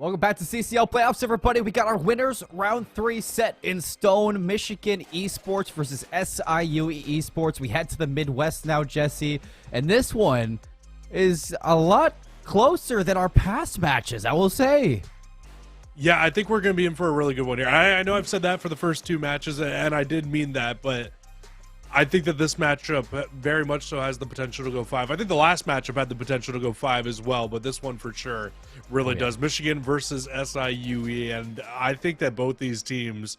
Welcome back to CCL Playoffs, everybody. We got our winners round 3 set in stone. Michigan Esports versus SIUE Esports. We head to the Midwest now, Jesse. And this one is a lot closer than our past matches, I will say. Yeah, I think we're going to be in for a really good one here. I know I've said that for the first 2 matches, and I did mean that, but I think that this matchup very much so has the potential to go 5. I think the last matchup had the potential to go 5 as well, but this one for sure really does. Michigan versus SIUE, and I think that both these teams,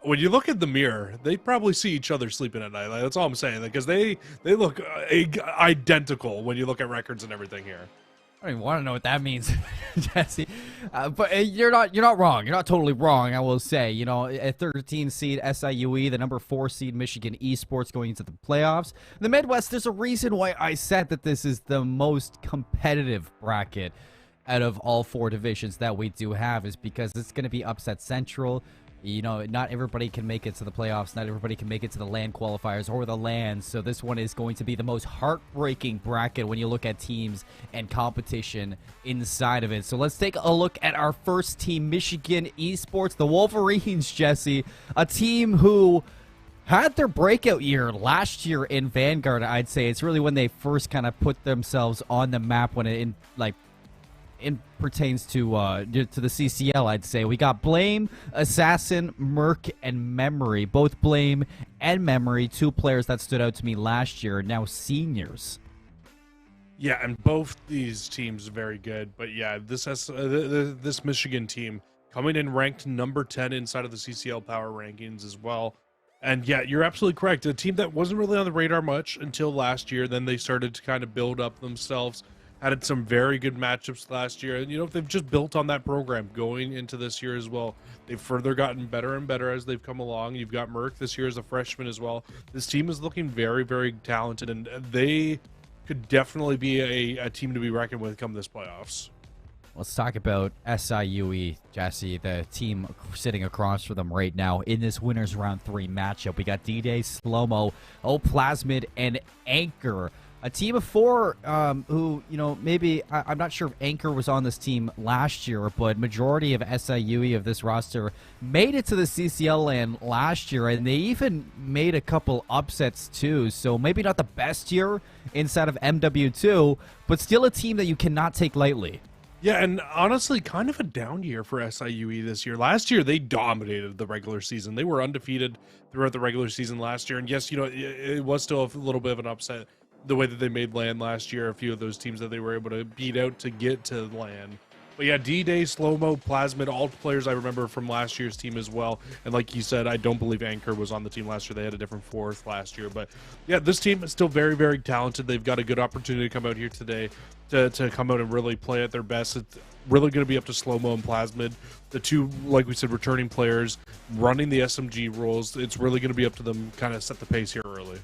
when you look at the mirror, they probably see each other sleeping at night. Like, that's all I'm saying, because they look identical when you look at records and everything here. I don't even want to know what that means, Jesse. But you're not wrong. You're not totally wrong, I will say. You know, a 13 seed SIUE, the number 4 seed Michigan Esports going into the playoffs. In the Midwest, there's a reason why I said that this is the most competitive bracket out of all 4 divisions that we do have, is because it's going to be upset central. You know, not everybody can make it to the playoffs. Not everybody can make it to the LAN qualifiers or the LAN. So this one is going to be the most heartbreaking bracket when you look at teams and competition inside of it. So let's take a look at our first team, Michigan Esports, the Wolverines, Jesse. A team who had their breakout year last year in Vanguard, I'd say. It's really when they first kind of put themselves on the map when it pertains to the CCL, I'd say. We got Blame, Assassin, Merc, and Memory. Both Blame and Memory, 2 players that stood out to me last year, now seniors. Yeah, and both these teams are very good. But yeah, this Michigan team coming in ranked number 10 inside of the CCL Power Rankings as well. And yeah, you're absolutely correct. A team that wasn't really on the radar much until last year. Then they started to kind of build up themselves. Had some very good matchups last year, and you know, they've just built on that program going into this year as well. They've further gotten better and better as they've come along. You've got Merc this year as a freshman as well. This team is looking very, very talented, and they could definitely be a team to be reckoned with come this playoffs. Let's talk about SIUE, Jesse, the team sitting across from them right now in this winners round 3 matchup. We got D-Day, Slow-Mo, Plasmid, and Anchor. A team of 4 who, you know, maybe, I'm not sure if Anchor was on this team last year, but majority of SIUE of this roster made it to the CCL LAN last year, and they even made a couple upsets too, so maybe not the best year inside of MW2, but still a team that you cannot take lightly. Yeah, and honestly, kind of a down year for SIUE this year. Last year, they dominated the regular season. They were undefeated throughout the regular season last year, and yes, you know, it was still a little bit of an upset the way that they made LAN last year, a few of those teams that they were able to beat out to get to LAN. But yeah, D-Day, Slow-Mo, Plasmid, all players I remember from last year's team as well. And like you said, I don't believe Anchor was on the team last year. They had a different 4th last year. But yeah, this team is still very, very talented. They've got a good opportunity to come out here today to come out and really play at their best. It's really going to be up to Slow-Mo and Plasmid, the 2, like we said, returning players, running the SMG roles. It's really going to be up to them kind of set the pace here early.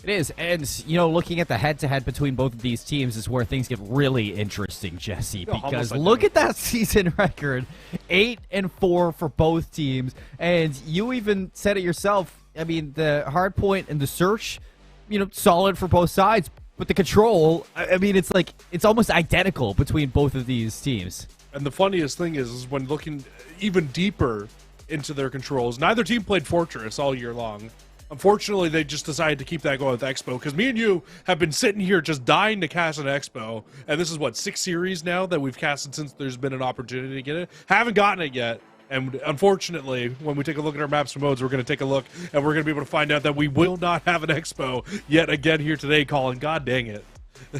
It is, and, you know, looking at the head-to-head between both of these teams is where things get really interesting, Jesse, because look at that season record, 8-4 for both teams, and you even said it yourself. I mean, the hard point and the search, you know, solid for both sides, but the control, I mean, it's like, it's almost identical between both of these teams. And the funniest thing is when looking even deeper into their controls, neither team played Fortress all year long. Unfortunately, they just decided to keep that going with Expo, because me and you have been sitting here just dying to cast an Expo, and this is, what, 6 series now that we've casted since there's been an opportunity to get it? Haven't gotten it yet, and unfortunately, when we take a look at our maps and modes, we're going to take a look, and we're going to be able to find out that we will not have an Expo yet again here today, Colin. God dang it.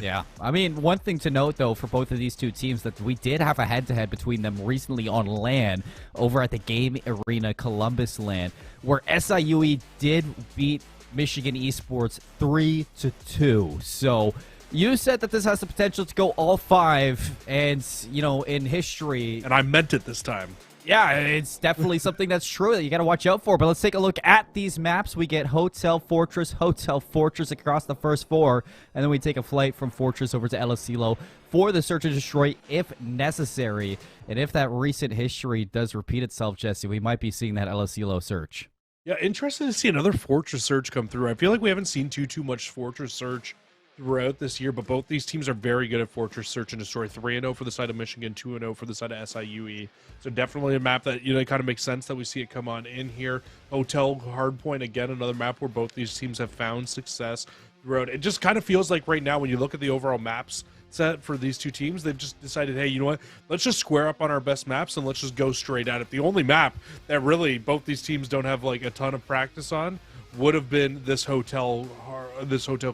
Yeah, I mean, one thing to note, though, for both of these 2 teams, that we did have a head-to-head between them recently on LAN over at the Game Arena Columbus LAN, where SIUE did beat Michigan Esports 3-2. So you said that this has the potential to go all 5, and, you know, in history... And I meant it this time. Yeah, it's definitely something that's true that you got to watch out for. But let's take a look at these maps. We get Hotel Fortress across the first 4, and then we take a flight from Fortress over to El Asilo for the search and destroy if necessary. And if that recent history does repeat itself, Jesse, we might be seeing that El Asilo search. Yeah, interested to see another Fortress search come through. I feel like we haven't seen too much Fortress search throughout this year, but both these teams are very good at Fortress Search and Destroy. 3-0 for the side of Michigan, 2-0 for the side of SIUE. So definitely a map that, it kind of makes sense that we see it come on in here. Hotel Hardpoint, again, another map where both these teams have found success throughout. It just kind of feels like right now when you look at the overall maps set for these two teams, they've just decided, hey, you know what? Let's just square up on our best maps and let's just go straight at it. The only map that really both these teams don't have like a ton of practice on would have been this hotel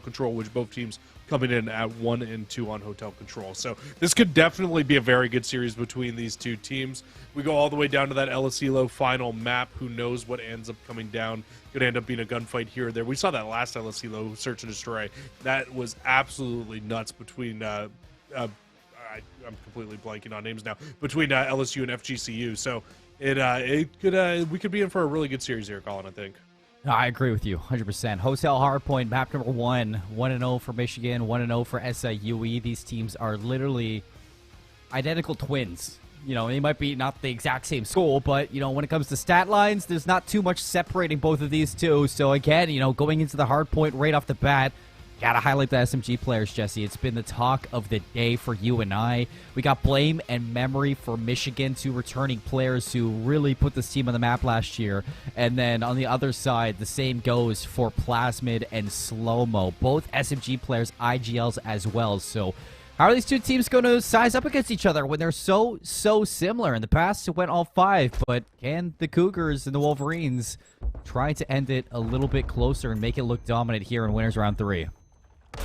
control, which both teams coming in at 1 and 2 on hotel control. So this could definitely be a very good series between these two teams. We go all the way down to that LSELO final map. Who knows what ends up coming down? Could end up being a gunfight here or there. We saw that last LSELO Search and Destroy. That was absolutely nuts between I'm completely blanking on names now, between LSU and FGCU. So we could be in for a really good series here, Colin, I think. No, I agree with you 100%. Hotel Hardpoint, map number 1, 1-0 for Michigan, 1-0 for SIUE. These teams are literally identical twins. They might be not the exact same school, but, when it comes to stat lines, there's not too much separating both of these two. So, again, going into the Hardpoint right off the bat, gotta highlight the SMG players, Jesse. It's been the talk of the day for you and I. We got blame and memory for Michigan, two returning players who really put this team on the map last year. And then on the other side, the same goes for Plasmid and Slow-Mo. Both SMG players, IGLs as well. So how are these two teams going to size up against each other when they're so similar? In the past, it went all 5, but can the Cougars and the Wolverines try to end it a little bit closer and make it look dominant here in winners round 3?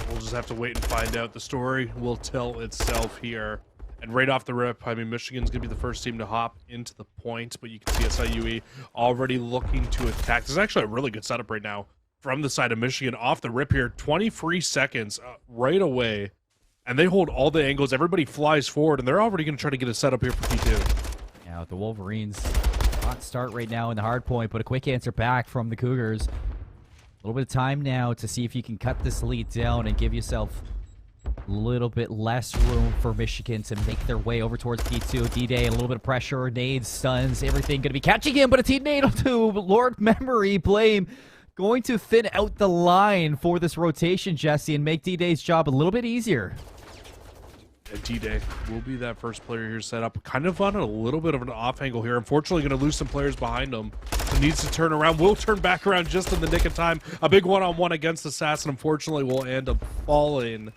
We'll just have to wait and find out. The story will tell itself here. And right off the rip, I mean, Michigan's going to be the first team to hop into the point, but you can see SIUE already looking to attack. This is actually a really good setup right now from the side of Michigan. Off the rip here, 20 free seconds right away. And they hold all the angles. Everybody flies forward, and they're already going to try to get a setup here for P2. Yeah, with the Wolverines, hot start right now in the hard point, but a quick answer back from the Cougars. A little bit of time now to see if you can cut this lead down and give yourself a little bit less room for Michigan to make their way over towards P2. D-Day, a little bit of pressure, nades, stuns, everything going to be catching him, but a team nade to Lord Memory. Blame going to thin out the line for this rotation, Jesse, and make D-Day's job a little bit easier. D-Day will be that first player here set up kind of on a little bit of an off angle here. Unfortunately, going to lose some players behind him. So needs to turn around. Will turn back around just in the nick of time. A big one-on-one against Assassin, unfortunately, will end up falling.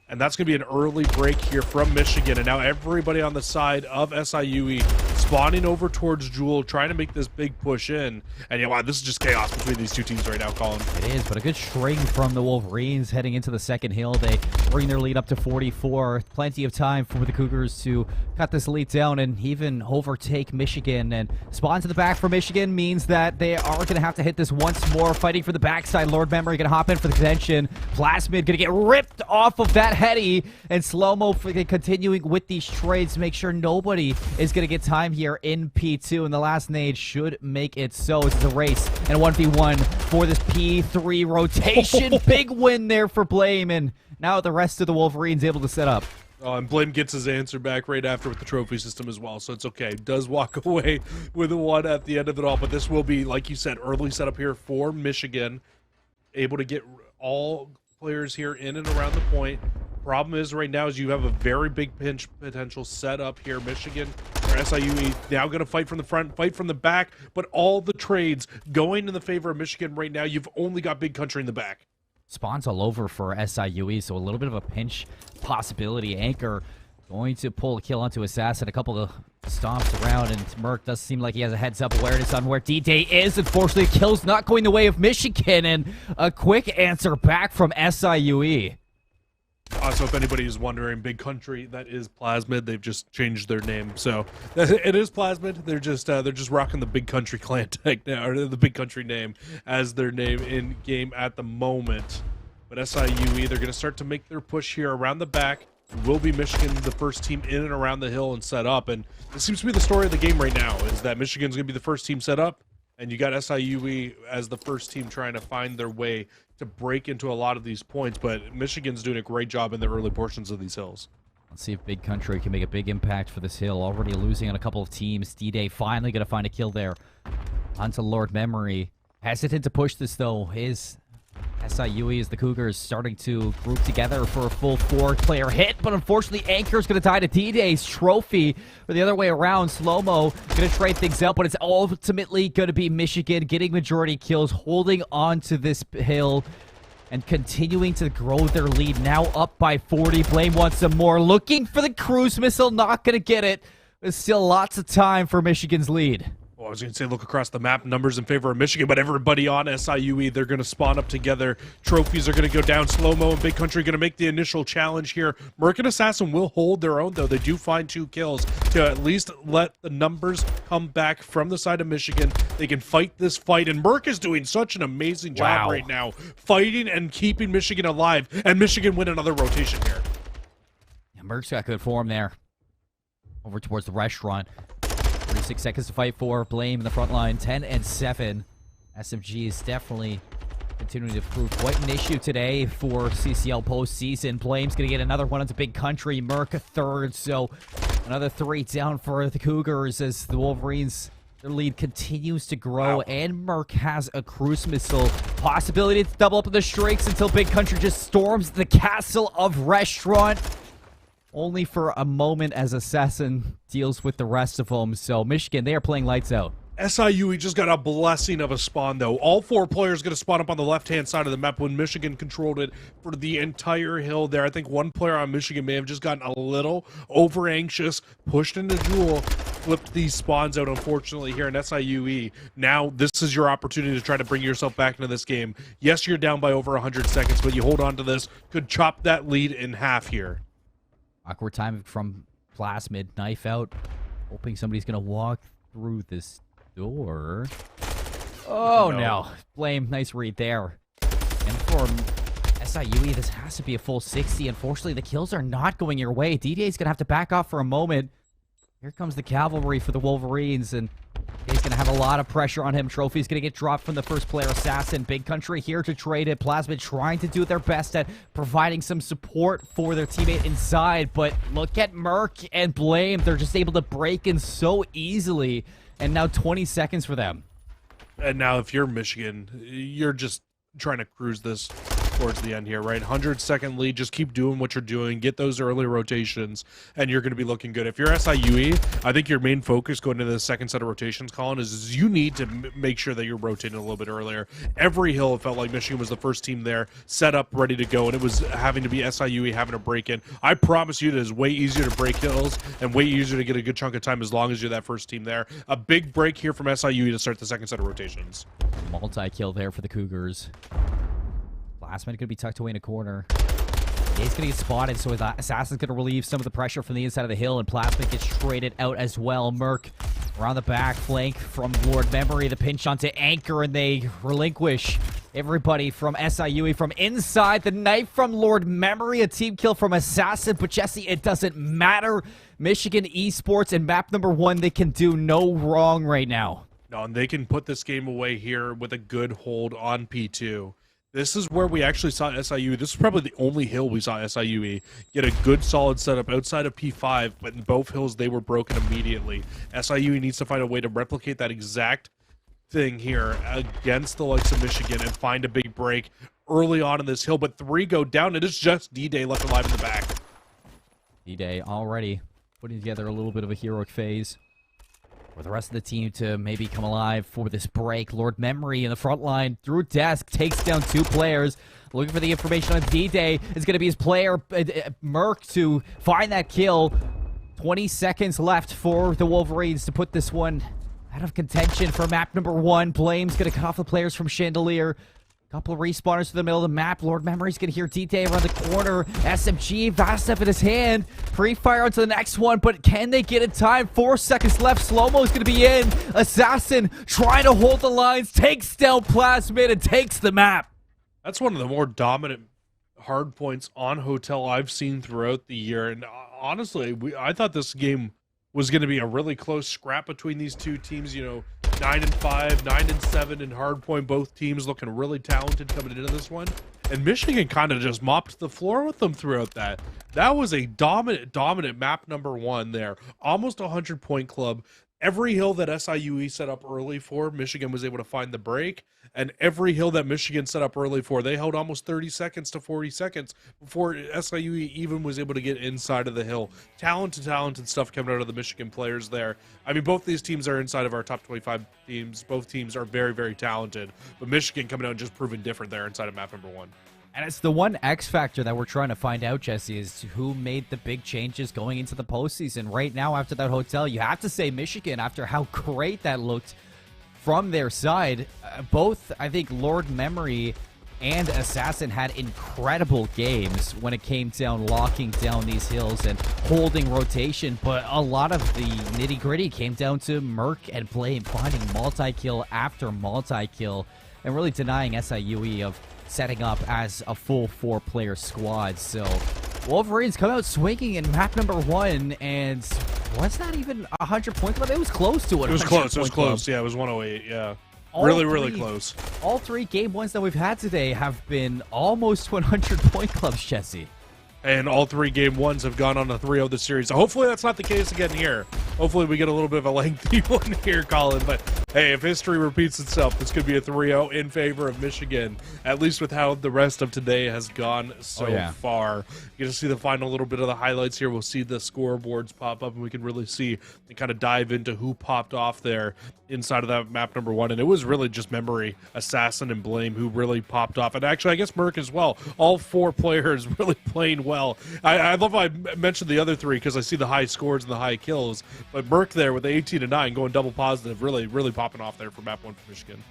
And that's going to be an early break here from Michigan. And now everybody on the side of SIUE spawning over towards Jewel, trying to make this big push in. And yeah, wow, this is just chaos between these two teams right now, Colin. It is, but a good string from the Wolverines heading into the second hill. They bring their lead up to 44. Plenty of time for the Cougars to cut this lead down and even overtake Michigan. And spawn to the back for Michigan means that they are going to have to hit this once more. Fighting for the backside. Lord Memory going to hop in for the contention. Plasmid going to get ripped off of that heady. And Slow-Mo continuing with these trades to make sure nobody is going to get time here in P2. And the last nade should make it so. This is a race and 1v1 for this P3 rotation. Big win there for Blame. And now the rest of the Wolverines able to set up. Oh, and Blame gets his answer back right after with the trophy system as well, so it's okay. Does walk away with a 1 at the end of it all, but this will be, like you said, early setup here for Michigan. Able to get all players here in and around the point. Problem is right now is you have a very big pinch potential set up here. Michigan or SIUE now going to fight from the front, fight from the back, but all the trades going in the favor of Michigan right now. You've only got Big Country in the back. Spawns all over for SIUE, so a little bit of a pinch possibility. Anchor going to pull a kill onto Assassin. A couple of stomps around, and Merc does seem like he has a heads-up awareness on where D-Day is. Unfortunately, the kill's not going the way of Michigan, and a quick answer back from SIUE. So if anybody is wondering, Big Country, that is Plasmid. They've just changed their name, so it is Plasmid. They're just rocking the Big Country clan tag now, or the Big Country name as their name in game at the moment. But SIUE, they're going to start to make their push here around the back. Will be Michigan the first team in and around the hill and set up, and this seems to be the story of the game right now. Is that Michigan's going to be the first team set up, and you got SIUE as the first team trying to find their way to break into a lot of these points, but Michigan's doing a great job in the early portions of these hills. Let's see if Big Country can make a big impact for this hill. Already losing on a couple of teams. D-Day finally going to find a kill there onto Lord Memory. Hesitant to push this, though. His SIUE as the Cougars starting to group together for a full 4-player hit, but unfortunately Anchor's going to die to D-Day's trophy. Or the other way around, Slow-Mo going to trade things out, but it's ultimately going to be Michigan getting majority kills, holding on to this hill, and continuing to grow their lead. Now up by 40. Blame wants some more. Looking for the cruise missile, not going to get it. There's still lots of time for Michigan's lead. Well, I was going to say look across the map, numbers in favor of Michigan, but everybody on SIUE, they're going to spawn up together. Trophies are going to go down. Slow-Mo and Big Country going to make the initial challenge here. Merc and Assassin will hold their own, though. They do find 2 kills to at least let the numbers come back from the side of Michigan. They can fight this fight, and Merc is doing such an amazing job right now, fighting and keeping Michigan alive, and Michigan win another rotation here. Yeah, Merc's got good form there. Over towards the restaurant. 36 seconds to fight for. Blame in the front line. 10-7. SMG is definitely continuing to prove quite an issue today for CCL postseason. Blame's going to get another one into Big Country. Merc a third. So another 3 down for the Cougars as the Wolverines, their lead continues to grow. Wow. And Merc has a cruise missile. Possibility to double up with the streaks until Big Country just storms the castle of restaurant. Only for a moment as Assassin deals with the rest of them. So Michigan, they are playing lights out. SIUE just got a blessing of a spawn, though. All 4 players going to spawn up on the left-hand side of the map when Michigan controlled it for the entire hill there. I think one player on Michigan may have just gotten a little over-anxious, pushed into Jewel, flipped these spawns out, unfortunately, here in SIUE. Now, this is your opportunity to try to bring yourself back into this game. Yes, you're down by over 100 seconds, but you hold on to this. Could chop that lead in half here. Awkward time from Plasmid. Knife out. Hoping somebody's going to walk through this door. Oh, no. Blame. Nice read there. And for SIUE, this has to be a full 60. Unfortunately, the kills are not going your way. DDA's going to have to back off for a moment. Here comes the cavalry for the Wolverines, and he's going to have a lot of pressure on him. Trophy's going to get dropped from the first player, Assassin. Big Country here to trade it. Plasmid trying to do their best at providing some support for their teammate inside, but look at Merc and Blame. They're just able to break in so easily, and now 20 seconds for them. And now if you're Michigan, you're just trying to cruise this towards the end here, right? 100-second lead. Just keep doing what you're doing. Get those early rotations, and you're going to be looking good. If you're SIUE, I think your main focus going into the second set of rotations, Colin, is you need to make sure that you're rotating a little bit earlier. Every hill, it felt like Michigan was the first team there, set up, ready to go, and it was having to be SIUE having to break in. I promise you it is way easier to break hills and way easier to get a good chunk of time as long as you're that first team there. A big break here from SIUE to start the second set of rotations. Multi-kill there for the Cougars. Last minute could be tucked away in a corner. He's going to get spotted, so Assassin's going to relieve some of the pressure from the inside of the hill, and Plasma gets traded out as well. Merc around the back flank from Lord Memory. The pinch onto Anchor, and they relinquish everybody from SIUE from inside. The knife from Lord Memory, a team kill from Assassin, but Jesse, it doesn't matter. Michigan Esports and map number 1, they can do no wrong right now. No, and they can put this game away here with a good hold on P2. This is where we actually saw SIUE. This is probably the only hill we saw SIUE get a good solid setup outside of P5, but in both hills they were broken immediately. SIUE needs to find a way to replicate that exact thing here against the likes of Michigan and find a big break early on in this hill, but 3 go down. It is just D-Day left alive in the back. D-Day already putting together a little bit of a heroic phase for the rest of the team to maybe come alive for this break. Lord Memory in the front line through desk takes down 2 players. Looking for the information on D-Day is going to be his player, Merc, to find that kill. 20 seconds left for the Wolverines to put this one out of contention for map number 1. Blame's going to cut off the players from Chandelier. Couple of respawners to the middle of the map. Lord Memory's going to hear D-Day around the corner. SMG, vast step in his hand. Pre-fire onto the next one, but can they get in time? 4 seconds left. Slow-Mo's going to be in. Assassin trying to hold the lines. Takes down Plasmid and takes the map. That's one of the more dominant hard points on Hotel I've seen throughout the year. And honestly, I thought this game was going to be a really close scrap between these two teams. You know, 9-5, 9-7 in hardpoint. Both teams looking really talented coming into this one. And Michigan kind of just mopped the floor with them throughout that. That was a dominant map number 1 there. Almost a 100-point club. every hill that SIUE set up early for, Michigan was able to find the break. And every hill that Michigan set up early for, they held almost 30 seconds to 40 seconds before SIUE even was able to get inside of the hill. Talented stuff coming out of the Michigan players there. I mean, both these teams are inside of our top 25 teams. Both teams are very, very talented. But Michigan coming out and just proving different there inside of map number 1. And it's the one X factor that we're trying to find out, Jesse, is who made the big changes going into the postseason. Right now, after that hotel, you have to say Michigan, after how great that looked from their side. Both, I think, Lord Memory and Assassin had incredible games when it came down locking down these hills and holding rotation. But a lot of the nitty-gritty came down to Merc and Blame finding multi-kill after multi-kill and really denying SIUE of setting up as a full 4-player squad. So Wolverines come out swinging in map number 1, and was that even 100-point club? It was close to it. It was close. Yeah, it was 108. Yeah. Really close. All 3 game ones that we've had today have been almost 100-point clubs, Jesse. And all 3 game 1s have gone on a 3-0 this series. So hopefully that's not the case again here. Hopefully we get a little bit of a lengthy one here, Colin. But hey, if history repeats itself, this could be a 3-0 in favor of Michigan, at least with how the rest of today has gone so far. You get to see the final little bit of the highlights here. We'll see the scoreboards pop up, and we can really see and kind of dive into who popped off there inside of that map number 1. And it was really just Memory, Assassin, and Blame who really popped off. And actually, I guess Merc as well. All 4 players really playing well. I love how I mentioned the other 3 because I see the high scores and the high kills. But Merc there with the 18-9 going double positive, really popping off there for map 1 for Michigan.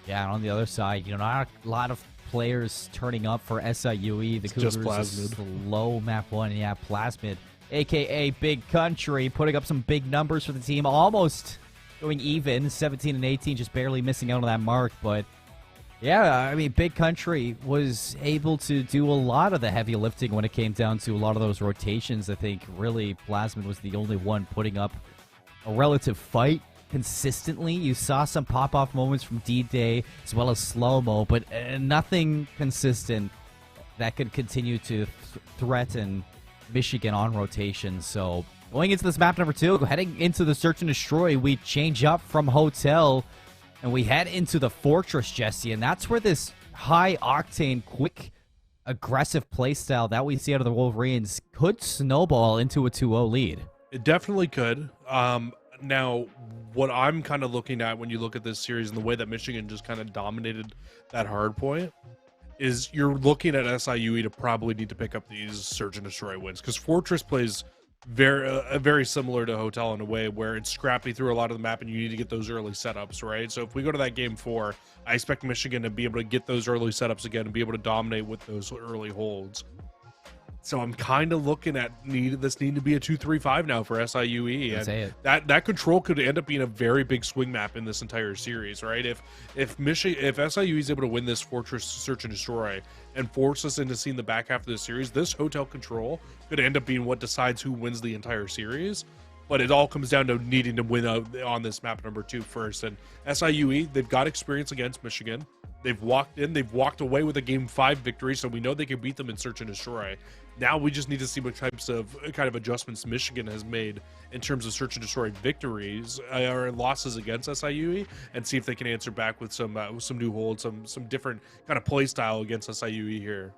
Yeah, and on the other side, not a lot of players turning up for SIUE. The Cougars just Plasmid. Slow map 1. Yeah, Plasmid, a.k.a. Big Country, putting up some big numbers for the team. Almost going even, 17 and 18, just barely missing out on that mark. But yeah, I mean, Big Country was able to do a lot of the heavy lifting when it came down to a lot of those rotations. I think really Plasmid was the only one putting up a relative fight consistently. You saw some pop-off moments from D-Day as well as Slow-Mo, but nothing consistent that could continue to threaten Michigan on rotation. So going into this map number 2, heading into the Search and Destroy, we change up from Hotel and we head into the Fortress, Jesse, and that's where this high-octane, quick, aggressive playstyle that we see out of the Wolverines could snowball into a 2-0 lead. It definitely could. Now, what I'm kind of looking at when you look at this series and the way that Michigan just kind of dominated that hard point is you're looking at SIUE to probably need to pick up these Search and Destroy wins because Fortress plays very similar to Hotel in a way where it's scrappy through a lot of the map and you need to get those early setups, right? So if we go to that game 4, I expect Michigan to be able to get those early setups again and be able to dominate with those early holds. So I'm kind of looking at this need to be a 2-3-5 now for SIUE, and that control could end up being a very big swing map in this entire series, right? If SIUE is able to win this Fortress Search and Destroy and force us into seeing the back half of the series, this Hotel control could end up being what decides who wins the entire series. But it all comes down to needing to win on this map number 2 first. And SIUE, they've got experience against Michigan. They've walked away with a game 5 victory, so we know they can beat them in Search and Destroy. Now we just need to see what types of kind of adjustments Michigan has made in terms of Search and Destroy victories or losses against SIUE, and see if they can answer back with some new holds, some different kind of play style against SIUE here.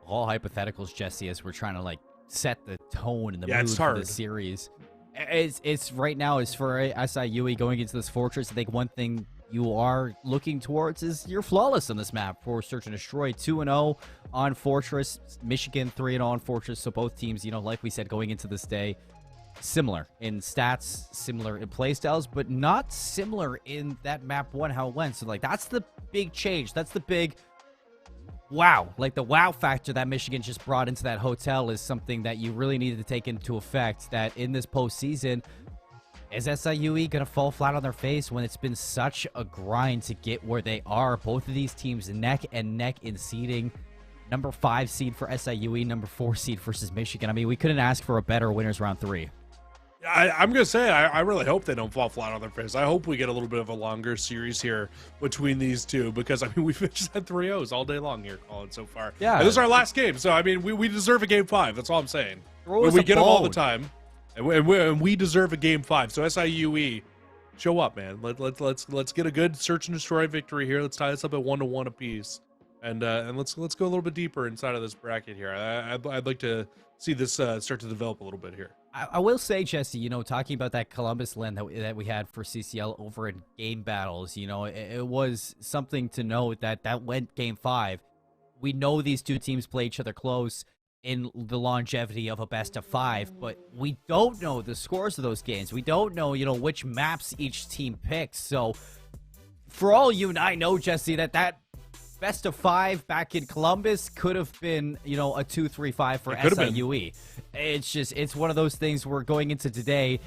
All hypotheticals, Jesse, as we're trying to set the tone and the mood for the series. It's right now is for SIUE going into this Fortress. I think one thing you are looking towards is you're flawless on this map for Search and Destroy. 2-0 on Fortress, Michigan 3-0 on Fortress. So both teams, like we said, going into this day, similar in stats, similar in playstyles, but not similar in that map 1 how it went. So that's the big change. That's the big wow. The wow factor that Michigan just brought into that Hotel is something that you really needed to take into effect, that in this postseason, is SIUE going to fall flat on their face when it's been such a grind to get where they are? Both of these teams neck and neck in seeding. Number 5 seed for SIUE, number 4 seed versus Michigan. I mean, we couldn't ask for a better winners round 3. I'm going to say, I really hope they don't fall flat on their face. I hope we get a little bit of a longer series here between these two, because, I mean, we've just had 3-0s all day long here, Colin, so far. Yeah. And this is our last game, so, I mean, we deserve a game 5. That's all I'm saying. We get them all the time. And we deserve a game 5. So SIUE, show up, man. Let's get a good search and destroy victory here. Let's tie this up at 1-1 apiece, and let's go a little bit deeper inside of this bracket here. I'd like to see this start to develop a little bit here. I will say, Jesse, you know, talking about that Columbus land that we had for CCL over in game battles, you know, it was something to note that went game 5. We know these two teams play each other close in the longevity of a best of 5, but we don't know the scores of those games. We don't know, you know, which maps each team picks. So for all you and I know, Jesse, that best of 5 back in Columbus could have been, you know, a 2-3-5 for SIUE. It's one of those things where going into today,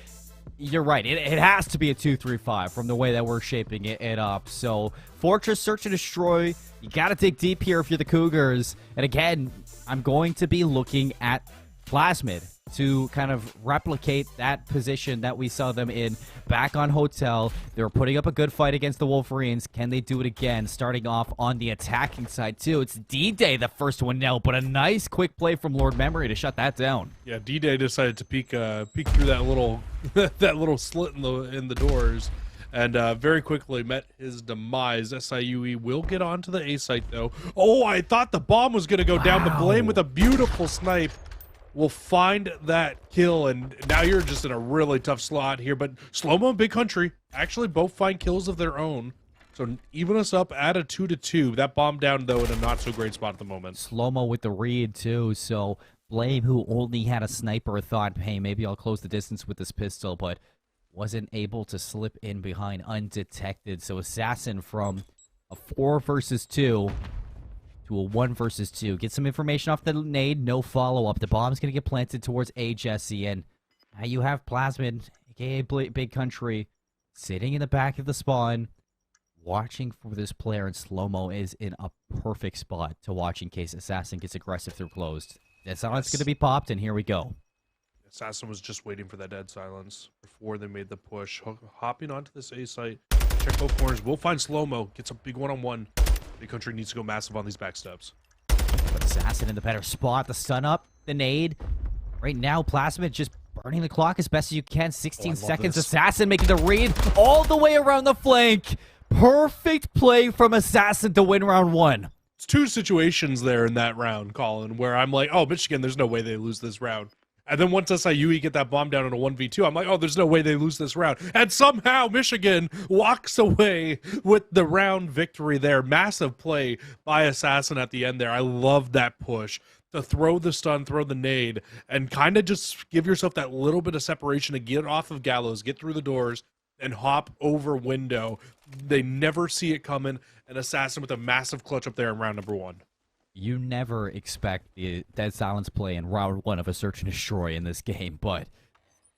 you're right. It has to be a 2-3-5 from the way that we're shaping it up. So Fortress, search and destroy. You got to dig deep here if you're the Cougars. And again, I'm going to be looking at Plasmid to kind of replicate that position that we saw them in back on Hotel. They were putting up a good fight against the Wolverines. Can they do it again? Starting off on the attacking side, too. It's D-Day, the first one now, but a nice quick play from Lord Memory to shut that down. Yeah, D-Day decided to peek through that little that little slit in the doors, and very quickly met his demise. SIUE will get onto the A site, though. Oh, I thought the bomb was going to go down. The Blame with a beautiful snipe will find that kill, and now you're just in a really tough slot here. But Slow-Mo and Big Country actually both find kills of their own, so even us up at a 2-2. That bomb down, though, in a not-so-great spot at the moment. Slow-Mo with the read, too, so Blame, who only had a sniper, thought, hey, maybe I'll close the distance with this pistol, but wasn't able to slip in behind undetected. So Assassin from a 4 versus 2 to a 1 versus 2. Get some information off the nade, no follow-up. The bomb's going to get planted towards A, Jesse, and now you have Plasmid, aka Big Country, sitting in the back of the spawn, watching for this player, and Slow-Mo is in a perfect spot to watch in case Assassin gets aggressive through closed. That silence going to be popped, and here we go. Assassin was just waiting for that dead silence before they made the push. Hopping onto this A site, check both corners. We'll find Slow-Mo, gets a big one-on-one. Big Country needs to go massive on these backsteps. But Assassin in the better spot. The stun up, the nade. Right now, Plasmid just burning the clock as best as you can. 16 seconds. This. Assassin making the read all the way around the flank. Perfect play from Assassin to win round 1. It's 2 situations there in that round, Colin, where I'm like, oh, Michigan, there's no way they lose this round. And then once SIUE get that bomb down in a 1v2, I'm like, oh, there's no way they lose this round. And somehow Michigan walks away with the round victory there. Massive play by Assassin at the end there. I love that push to throw the stun, throw the nade, and kind of just give yourself that little bit of separation to get off of Gallows, get through the doors, and hop over window. They never see it coming. And Assassin with a massive clutch up there in round number 1. You never expect the dead silence play in round 1 of a search and destroy in this game, but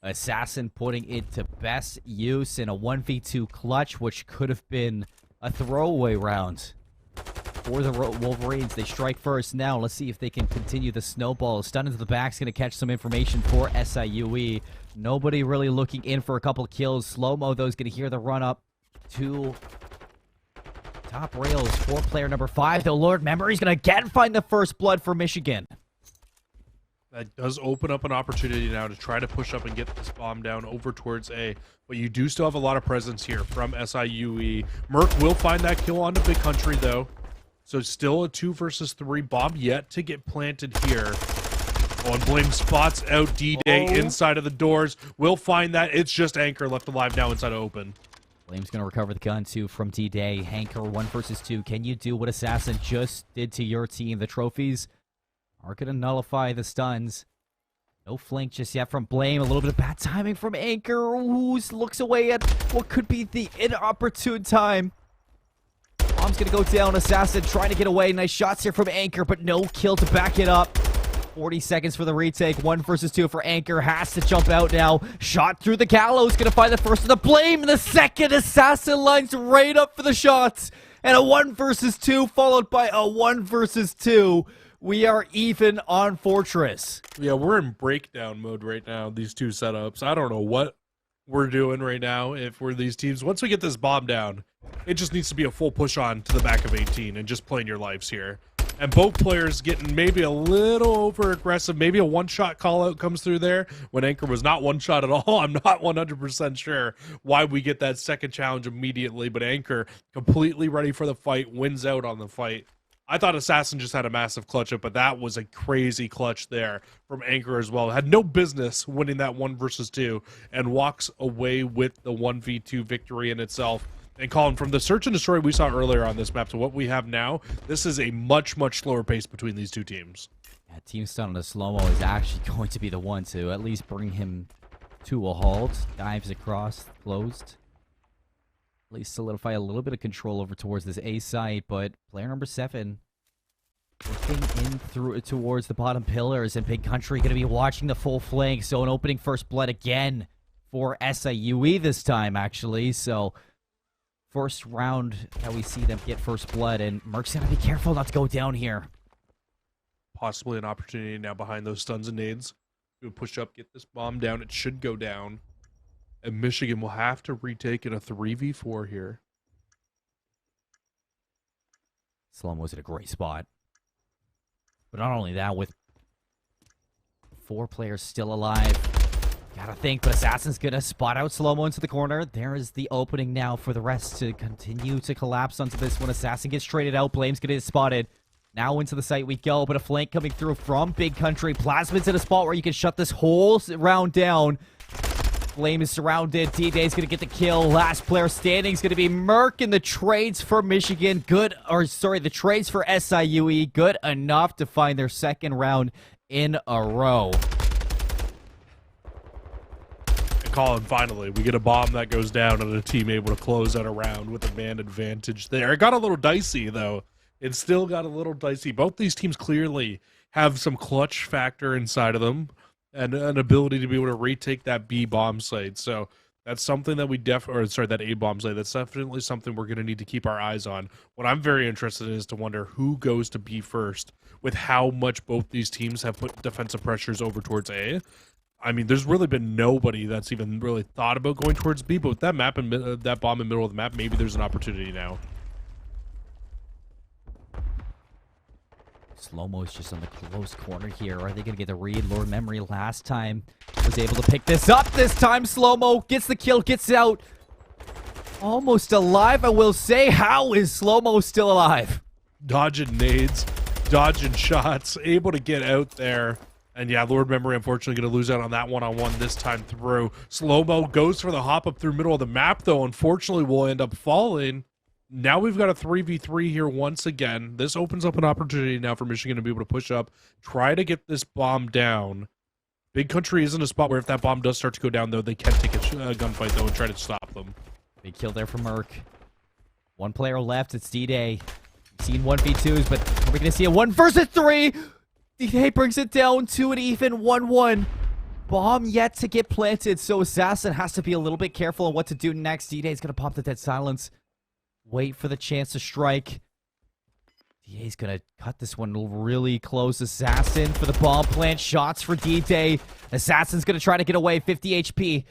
Assassin putting it to best use in a 1v2 clutch, which could have been a throwaway round for the Wolverines. They strike first now. Let's see if they can continue the snowball. Stun into the back is going to catch some information for SIUE. Nobody really looking in for a couple kills. Slow-Mo, though, is going to hear the run-up to top rails for player number 5. The Lord Memory's going to again find the first blood for Michigan. That does open up an opportunity now to try to push up and get this bomb down over towards A. But you do still have a lot of presence here from SIUE. Merc will find that kill onto Big Country, though. So still a 2 versus 3 bomb yet to get planted here. Oh, and Blame spots out D-Day inside of the doors. Will find that. It's just Anchor left alive now inside of open. Blame's going to recover the gun, too, from D-Day. Hanker, 1 versus 2. Can you do what Assassin just did to your team? The trophies are going to nullify the stuns. No flank just yet from Blame. A little bit of bad timing from Anchor, who looks away at what could be the inopportune time. Bomb's going to go down. Assassin trying to get away. Nice shots here from Anchor, but no kill to back it up. 40 seconds for the retake. 1 versus 2 for Anchor. Has to jump out now. Shot through the Gallows. Going to find the first of the Blame. The second. Assassin lines right up for the shots. And a 1 versus 2 followed by a 1 versus 2. We are even on Fortress. Yeah, we're in breakdown mode right now, these 2 setups. I don't know what we're doing right now if we're these teams. Once we get this bomb down, it just needs to be a full push on to the back of 18 and just playing your lives here. and both players getting maybe a little over aggressive. Maybe a one-shot call out comes through there when Anchor was not one shot at all. I'm not 100% sure why we get that second challenge immediately, but Anchor completely ready for the fight, wins out on the fight. I thought Assassin just had a massive clutch up, but that was a crazy clutch there from Anchor as well. Had no business winning that 1 versus 2 and walks away with the 1v2 victory in itself. And Colin, from the search and destroy we saw earlier on this map to what we have now, this is a much slower pace between these two teams. Yeah, Team Stun on the slow-mo is actually going to be the one to at least bring him to a halt. Dives across, closed. At least solidify a little bit of control over towards this A site, but player number 7 looking in through towards the bottom pillars, and Big Country going to be watching the full flank. So an opening first blood again for SIUE this time, actually. So first round that we see them get first blood, and Merc's got to be careful not to go down here. Possibly an opportunity now behind those stuns and nades. We'll push up, get this bomb down. It should go down. And Michigan will have to retake in a 3v4 here. Slow-mo's in a great spot. But not only that, with 4 players still alive, gotta think, but Assassin's gonna spot out Slow-mo into the corner. There is the opening now for the rest to continue to collapse onto this one. Assassin gets traded out, Blame's gonna get spotted. Now into the site we go, but a flank coming through from Big Country. Plasmid's in a spot where you can shut this whole round down. Flame is surrounded. D-Day's gonna get the kill. Last player standing is gonna be Merc, in the trades for Michigan. The trades for SIUE. Good enough to find their second round in a row. And Colin, finally, we get a bomb that goes down and a team able to close out a round with a man advantage there. It got a little dicey, though. It still got a little dicey. Both these teams clearly have some clutch factor inside of them and an ability to be able to retake that B bomb site. So that's something that that A bomb site. That's definitely something we're going to need to keep our eyes on. What I'm very interested in is to wonder who goes to B first, with how much both these teams have put defensive pressures over towards A. I mean, there's really been nobody that's even really thought about going towards B, but with that map and that bomb in the middle of the map, maybe there's an opportunity now. Slow-mo's just on the close corner here. Are they going to get the read? Lord Memory last time was able to pick this up. This time, Slow-mo gets the kill, gets out. Almost alive, I will say. How is Slow-mo still alive? Dodging nades, dodging shots, able to get out there. And yeah, Lord Memory unfortunately going to lose out on that one-on-one this time through. Slow-mo goes for the hop up through middle of the map, though. Unfortunately, will end up falling. Now we've got a 3v3 here once again. This opens up an opportunity now for Michigan to be able to push up, try to get this bomb down. Big Country is in a spot where if that bomb does start to go down, though, they can take a gunfight, though, and try to stop them. Big kill there for Merc. One player left. It's D-Day. We've seen 1v2s, but are we going to see a 1 versus 3? D-Day brings it down to an even 1-1. Bomb yet to get planted, so Assassin has to be a little bit careful on what to do next. D-Day's going to pop the dead silence. Wait for the chance to strike. DA's gonna cut this one really close. Assassin for the bomb plant. Shots for D-Day. Assassin's gonna try to get away. 50 HP.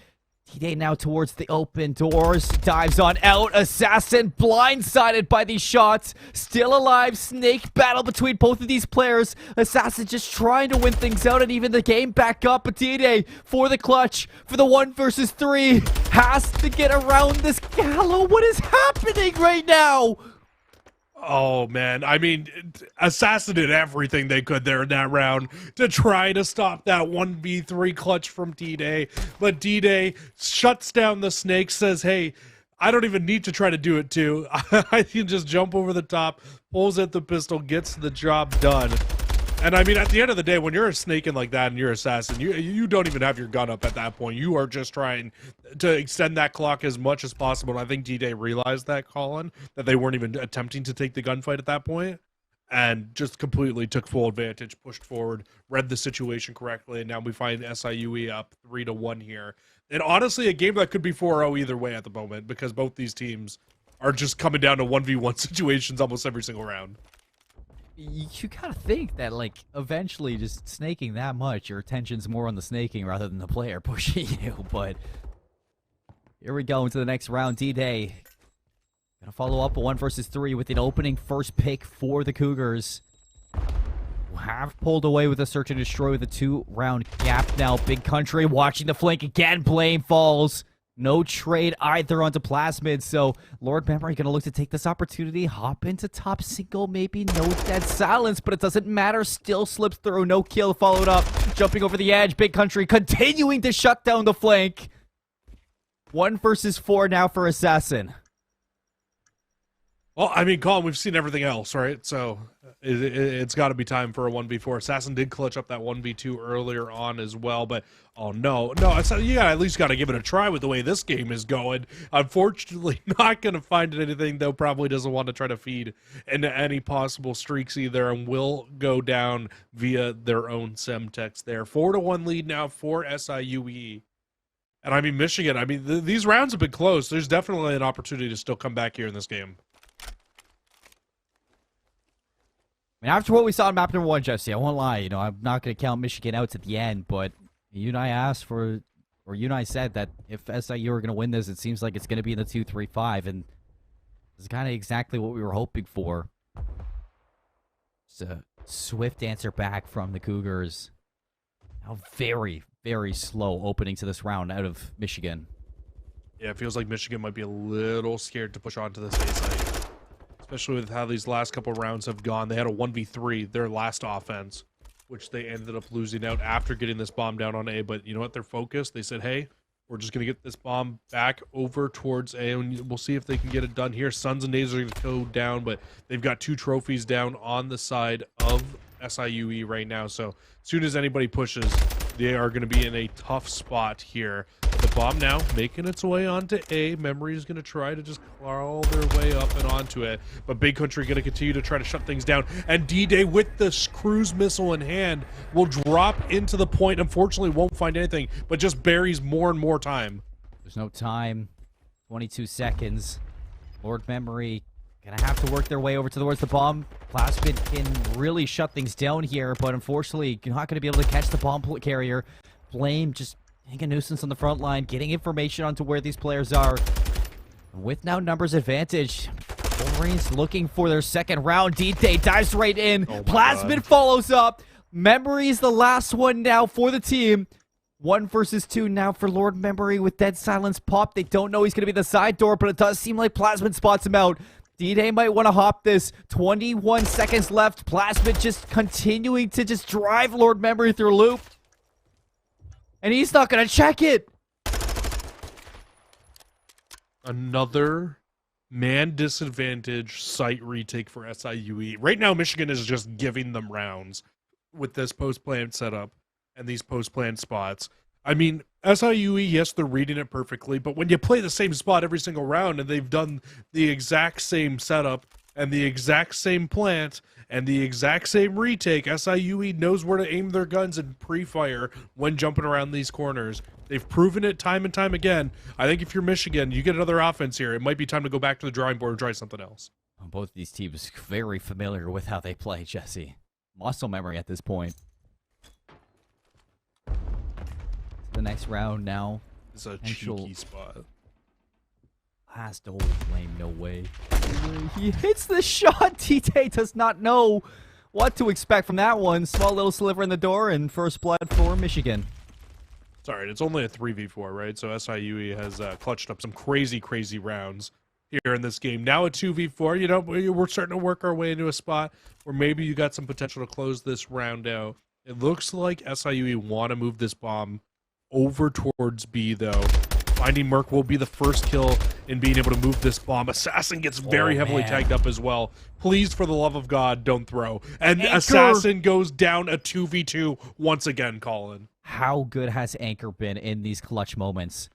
D-Day now towards the open doors. Dives on out. Assassin blindsided by these shots. Still alive. Snake battle between both of these players. Assassin just trying to win things out and even the game back up. But D-Day for the clutch. For the 1 versus 3. Has to get around this Gallo. What is happening right now? Oh, man. I mean, Assassin did everything they could there in that round to try to stop that 1v3 clutch from D-Day. But D-Day shuts down the snake, says, hey, I don't even need to try to do it too. I can just jump over the top, pulls out the pistol, gets the job done. And I mean, at the end of the day, when you're a snaking like that and you're Assassin, you don't even have your gun up at that point. You are just trying to extend that clock as much as possible. And I think D-Day realized that, Colin, that they weren't even attempting to take the gunfight at that point, and just completely took full advantage, pushed forward, read the situation correctly, and now we find SIUE up 3-1 here. And honestly, a game that could be 4-0 either way at the moment, because both these teams are just coming down to 1v1 situations almost every single round. You gotta think that, like, eventually just snaking that much, your attention's more on the snaking rather than the player pushing you. But here we go into the next round. D-Day gonna follow up a 1 versus 3 with an opening first pick for the Cougars. have pulled away with a search and destroy with a 2-round gap now. Big Country watching the flank again. Blame falls. No trade either onto Plasmid, so Lord Memory going to look to take this opportunity, hop into top single, maybe no dead silence, but it doesn't matter, still slips through, no kill followed up, jumping over the edge, Big Country continuing to shut down the flank. 1 versus 4 now for Assassin. Well, I mean, Colin, we've seen everything else, right? So it's got to be time for a 1v4. Assassin did clutch up that 1v2 earlier on as well, but oh no, you at least got to give it a try with the way this game is going. Unfortunately, not going to find anything, though. Probably doesn't want to try to feed into any possible streaks either, and will go down via their own Semtex there. 4-1 lead now for SIUE. And I mean, Michigan, I mean, these rounds have been close. There's definitely an opportunity to still come back here in this game. I mean, after what we saw in map number 1, Jesse, I won't lie. You know, I'm not going to count Michigan out at the end, but you and I asked for, or you and I said that if SIU are going to win this, it seems like it's going to be in the 2-3-5, and it's kind of exactly what we were hoping for. It's a swift answer back from the Cougars. Now very, very slow opening to this round out of Michigan. Yeah, it feels like Michigan might be a little scared to push on to this A site. Especially with how these last couple rounds have gone. They had a 1v3, their last offense, which they ended up losing out after getting this bomb down on A. But you know what? They're focused. They said, hey, we're just going to get this bomb back over towards A, and we'll see if they can get it done here. Suns and Days are going to go down, but they've got 2 trophies down on the side of SIUE right now. So as soon as anybody pushes, they are going to be in a tough spot here. But the bomb now making its way onto A. Memory is going to try to just crawl their way up and onto it. But Big Country going to continue to try to shut things down. And D-Day with the cruise missile in hand will drop into the point. Unfortunately, won't find anything, but just buries more and more time. There's no time. 22 seconds. Lord Memory gonna have to work their way over towards the bomb. Plasmid can really shut things down here, but unfortunately, you're not gonna be able to catch the bomb carrier. Blame just being a nuisance on the front line, getting information onto where these players are. With now numbers advantage, Wolverines looking for their second round. D-Day dives right in. Oh Plasmid follows up. Memory is the last one now for the team. 1 versus 2 now for Lord Memory with Dead Silence pop. They don't know he's going to be the side door, but it does seem like Plasmid spots him out. D-Day might want to hop this. 21 seconds left. Plasmid just continuing to just drive Lord Memory through a loop. And he's not going to check it. Another man disadvantage site retake for SIUE. Right now, Michigan is just giving them rounds with this post-plant setup and these post-plant spots. I mean, SIUE, yes, they're reading it perfectly, but when you play the same spot every single round and they've done the exact same setup and the exact same plant and the exact same retake, SIUE knows where to aim their guns and pre-fire when jumping around these corners. They've proven it time and time again. I think if you're Michigan, you get another offense here, it might be time to go back to the drawing board and try something else. Both these teams very familiar with how they play, Jesse. Muscle memory at this point. The next round now. It's a cheeky spot. Last hold Blame, no way. He hits the shot. D-Day does not know what to expect from that one. Small little sliver in the door and first blood for Michigan. Sorry, it's only a 3v4, right? So SIUE has clutched up some crazy rounds here in this game. Now a 2v4, you know, we're starting to work our way into a spot where maybe you got some potential to close this round out. It looks like SIUE want to move this bomb over towards B, though. Finding Merc will be the first kill in being able to move this bomb. Assassin gets very heavily tagged up as well. Please, for the love of God, don't throw. And Anchor. Assassin goes down a 2v2 once again, Colin. How good has Anchor been in these clutch moments?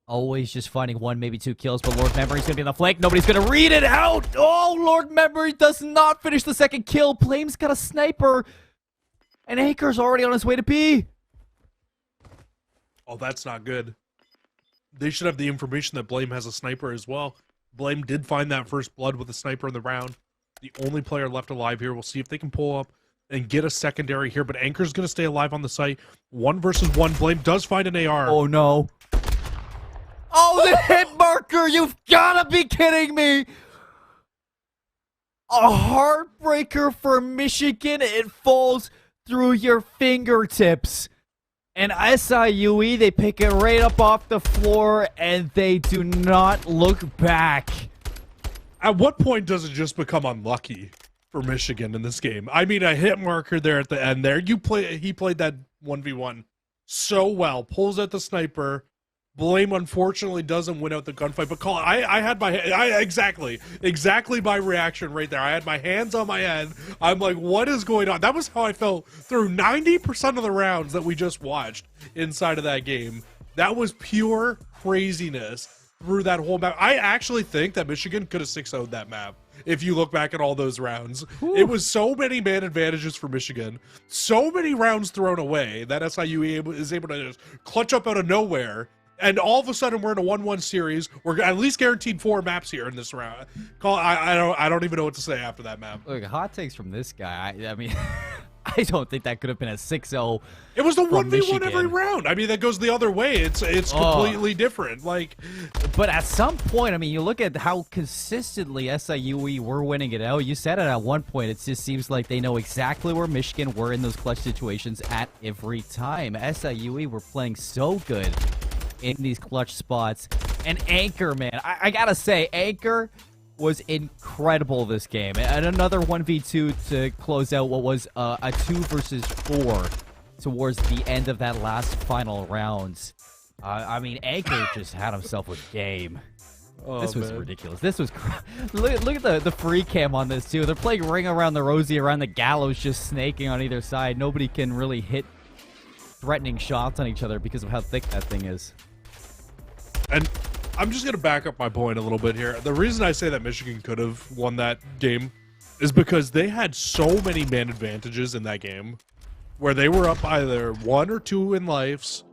Always just finding 1, maybe 2 kills, but Lord Memory's going to be on the flank. Nobody's going to read it out. Oh, Lord Memory does not finish the second kill. Flame's got a sniper. And Anchor's already on his way to B. Oh, that's not good. They should have the information that Blame has a sniper as well. Blame did find that first blood with a sniper in the round. The only player left alive here. We'll see if they can pull up and get a secondary here, but Anchor's going to stay alive on the site. 1 versus 1. Blame does find an AR. Oh, no. Oh, the hit marker! You've got to be kidding me! A heartbreaker for Michigan. It falls through your fingertips. And SIUE, they pick it right up off the floor, and they do not look back. At what point does it just become unlucky for Michigan in this game? I mean, a hit marker there at the end there. He played that 1v1 so well. Pulls out the sniper. Blame unfortunately doesn't win out the gunfight, but call it. I had my exactly my reaction right there. I had my hands on my head. I'm like, what is going on? That was how I felt through 90% of the rounds that we just watched inside of that game. That was pure craziness through that whole map. I actually think that Michigan could have 6-0'd that map. If you look back at all those rounds, it was so many man advantages for Michigan, so many rounds thrown away that SIUE is able to just clutch up out of nowhere. And all of a sudden, we're in a 1-1 series. We're at least guaranteed 4 maps here in this round. I don't even know what to say after that map. Look, hot takes from this guy. I mean, I don't think that could have been a 6-0. It was the 1v1 Michigan. every round. I mean, that goes the other way. It's completely different. Like, but at some point, I mean, you look at how consistently SIUE were winning it out. You said it at one point. It just seems like they know exactly where Michigan were in those clutch situations at every time. SIUE were playing so good in these clutch spots. And Anchor, man, I gotta say, Anchor was incredible this game. And another 1v2 to close out what was a 2 versus 4 towards the end of that last final rounds. I mean, Anchor just had himself a game. Oh, this was man. ridiculous. This was look at the free cam on this too. They're playing ring around the rosy, around the gallows, just snaking on either side. Nobody can really hit threatening shots on each other because of how thick that thing is. And I'm just going to back up my point a little bit here. The reason I say that Michigan could have won that game is because they had so many man advantages in that game where they were up either 1 or 2 in lives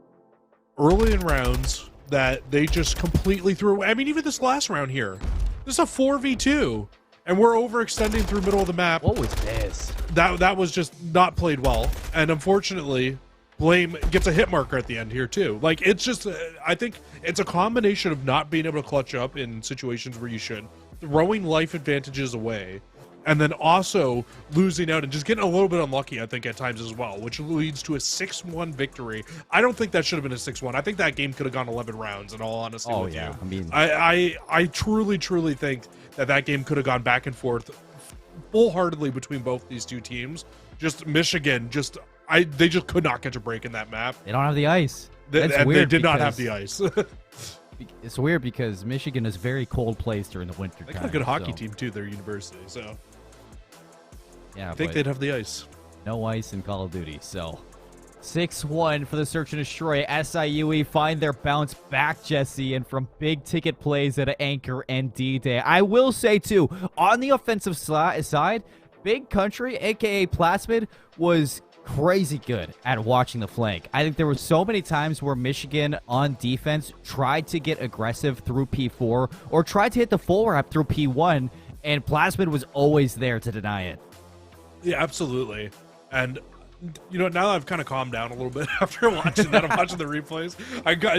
early in rounds that they just completely threw away. I mean, even this last round here, this is a 4v2, and we're overextending through middle of the map. What was this? That was just not played well, and unfortunately, Blame gets a hit marker at the end here too. Like, it's just, I think it's a combination of not being able to clutch up in situations where you should, throwing life advantages away, and then also losing out and just getting a little bit unlucky, I think, at times as well, which leads to a 6-1 victory. I don't think that should have been a 6-1. I think that game could have gone 11 rounds, in all honesty. Oh, with yeah. you. I mean, I truly think that game could have gone back and forth full-heartedly between both these two teams. Just Michigan, they just could not catch a break in that map. they don't have the ice. And they did not have the ice. It's weird because Michigan is a very cold place during the winter They time. got a good hockey team too, their university. So Yeah, I think they'd have the ice. no ice in Call of Duty. So 6-1 for the search and destroy. SIUE find their bounce back, Jesse, and from big ticket plays at Anchor and D-Day. I will say too, on the offensive side, Big Country, aka Plasmid, was crazy good at watching the flank. I think there were so many times where Michigan on defense tried to get aggressive through P4 or tried to hit the full wrap through P1, and Plasmid was always there to deny it. Yeah, absolutely. And you know, now that I've kind of calmed down a little bit after watching that, I'm watching the replays.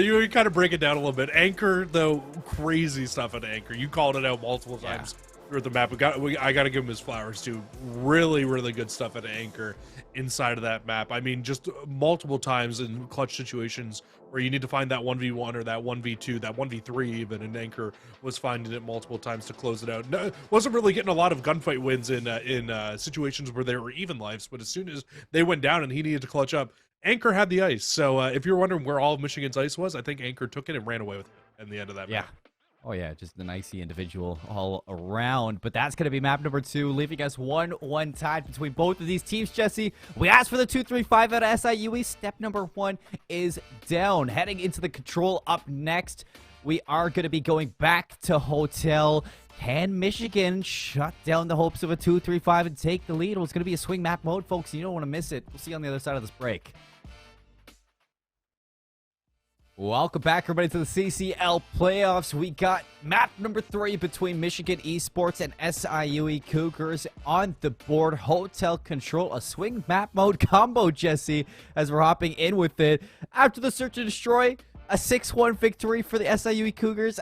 You kind of break it down a little bit. Anchor, though, crazy stuff at Anchor. You called it out multiple times through the map. I got to give him his flowers too. Really, really good stuff at Anchor inside of that map. I mean, just multiple times in clutch situations where you need to find that 1v1 or that 1v2, that 1v3 even, and Anchor was finding it multiple times to close it out. No, wasn't really getting a lot of gunfight wins in situations where there were even lives, but as soon as they went down and he needed to clutch up, Anchor had the ice. So if you're wondering where all of Michigan's ice was, I think Anchor took it and ran away with it in the end of that map. Oh, yeah, just an icy individual all around. But that's going to be map number 2, leaving us 1-1 tied between both of these teams, Jesse. We asked for the 2-3-5 out of SIUE. Step number 1 is down. Heading into the control up next, we are going to be going back to Hotel. Can Michigan shut down the hopes of a 2-3-5 and take the lead? Well, it's going to be a swing map mode, folks. You don't want to miss it. We'll see you on the other side of this break. Welcome back, everybody, to the CCL playoffs. We got map number 3 between Michigan Esports and SIUE Cougars on the board. Hotel Control, a swing map mode combo, Jesse, as we're hopping in with it. After the search and destroy, a 6-1 victory for the SIUE Cougars.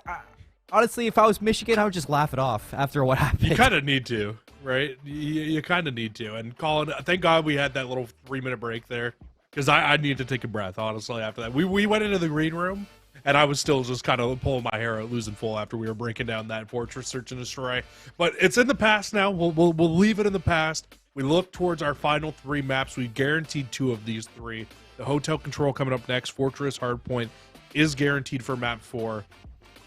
Honestly, if I was Michigan, I would just laugh it off after what happened. You kind of need to. right? You kind of need to. And Colin, thank God we had that little 3-minute break there, because I need to take a breath, honestly, after that. We went into the green room, and I was still just kind of pulling my hair out, losing full after we were breaking down that Fortress Search and Destroy. But it's in the past now. We'll leave it in the past. We look towards our final 3 maps. We guaranteed 2 of these 3. The Hotel Control coming up next. Fortress Hardpoint is guaranteed for map 4.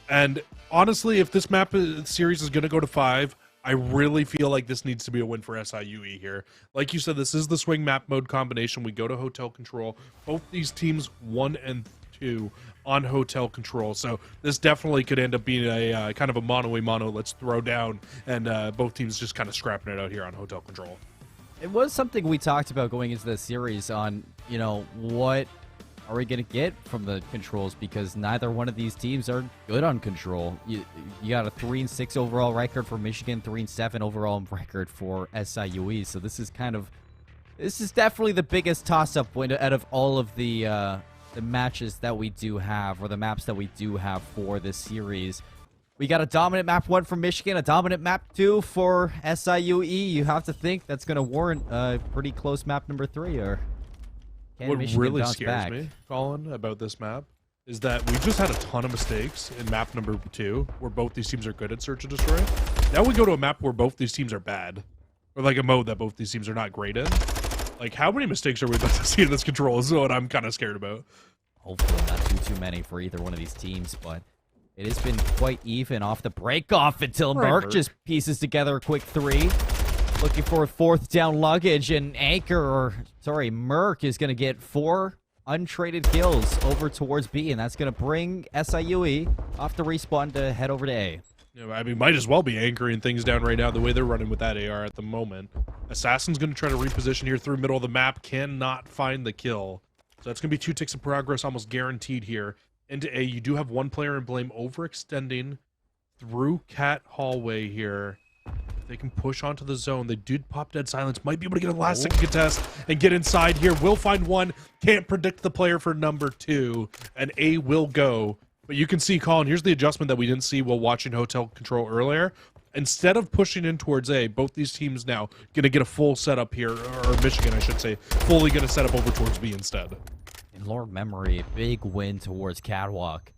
And honestly, if this map series is going to go to 5, I really feel like this needs to be a win for SIUE here. Like you said, this is the swing map mode combination. We go to Hotel Control. Both these teams 1 and 2 on Hotel Control. So this definitely could end up being a kind of a mono-a-mono. Let's throw down, and both teams just kind of scrapping it out here on Hotel Control. It was something we talked about going into the series on, you know, what are we going to get from the controls, because neither one of these teams are good on control. You got a 3-6 overall record for Michigan, 3-7 overall record for SIUE. So this is definitely the biggest toss-up window out of all of the matches that we do have, or the maps that we do have for this series. We got a dominant map 1 for Michigan, a dominant map 2 for SIUE. You have to think that's going to warrant a pretty close map number 3, or can what Michigan really bounce scares back? me, Colin, about this map is that we just had a ton of mistakes in map number 2, where both these teams are good at Search and Destroy. Now we go to a map where both these teams are bad, or like a mode that both these teams are not great in. Like, how many mistakes are we about to see in this control is what I'm kind of scared about. Hopefully not too many for either one of these teams, but it has been quite even off the break-off until Merc just pieces together a quick 3. Looking for a 4th down luggage, and Merc is going to get 4 untraded kills over towards B, and that's going to bring SIUE off the respawn to head over to A. Yeah, I mean, might as well be anchoring things down right now the way they're running with that AR at the moment. Assassin's going to try to reposition here through middle of the map, cannot find the kill. So that's going to be 2 ticks of progress almost guaranteed here. Into A, you do have 1 player in blame overextending through Cat Hallway here. If they can push onto the zone, they did pop dead silence, might be able to get a last second contest and get inside here. Will find 1, can't predict the player for number 2, and A will go. But you can see, Colin, here's the adjustment that we didn't see while watching Hotel Control earlier. Instead of pushing in towards A, both these teams now going to get a full setup here, or Michigan, I should say, fully going to set up over towards B instead. In Lord memory, a big win towards Catwalk.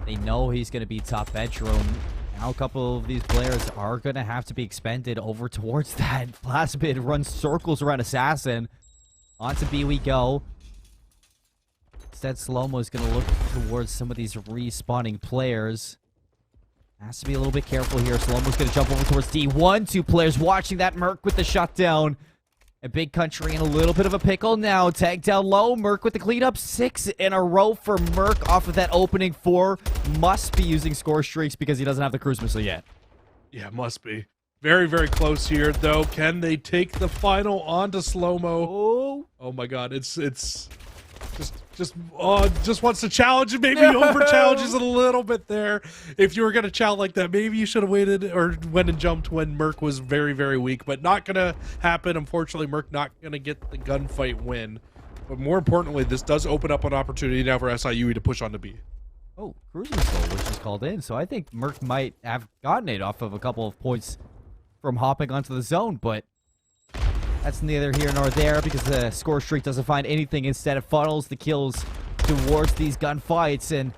They know he's going to be top bedroom. Now a couple of these players are going to have to be expended over towards that. Plasmid runs circles around Assassin. On to B we go. Instead, Slow-Mo is going to look towards some of these respawning players. Has to be a little bit careful here. Slow-Mo's going to jump over towards D1. 2 players watching that. Merc with the shutdown. A Big Country in a little bit of a pickle now. Tag down low. Merc with the cleanup. 6 in a row for Merc off of that opening 4. Must be using score streaks because he doesn't have the cruise missile yet. Yeah, must be. Very, very close here, though. Can they take the final onto Slow-Mo? Oh my god, it's just wants to challenge and maybe over challenges a little bit there. If you were going to challenge like that, maybe you should have waited or went and jumped when Merc was very, very weak, but not going to happen. Unfortunately, Merc not going to get the gunfight win. But more importantly, this does open up an opportunity now for SIUE to push on to B. Oh, cruise missile was just called in, so I think Merc might have gotten it off of a couple of points from hopping onto the zone, but that's neither here nor there because the score streak doesn't find anything. Instead, it funnels the kills towards these gunfights, and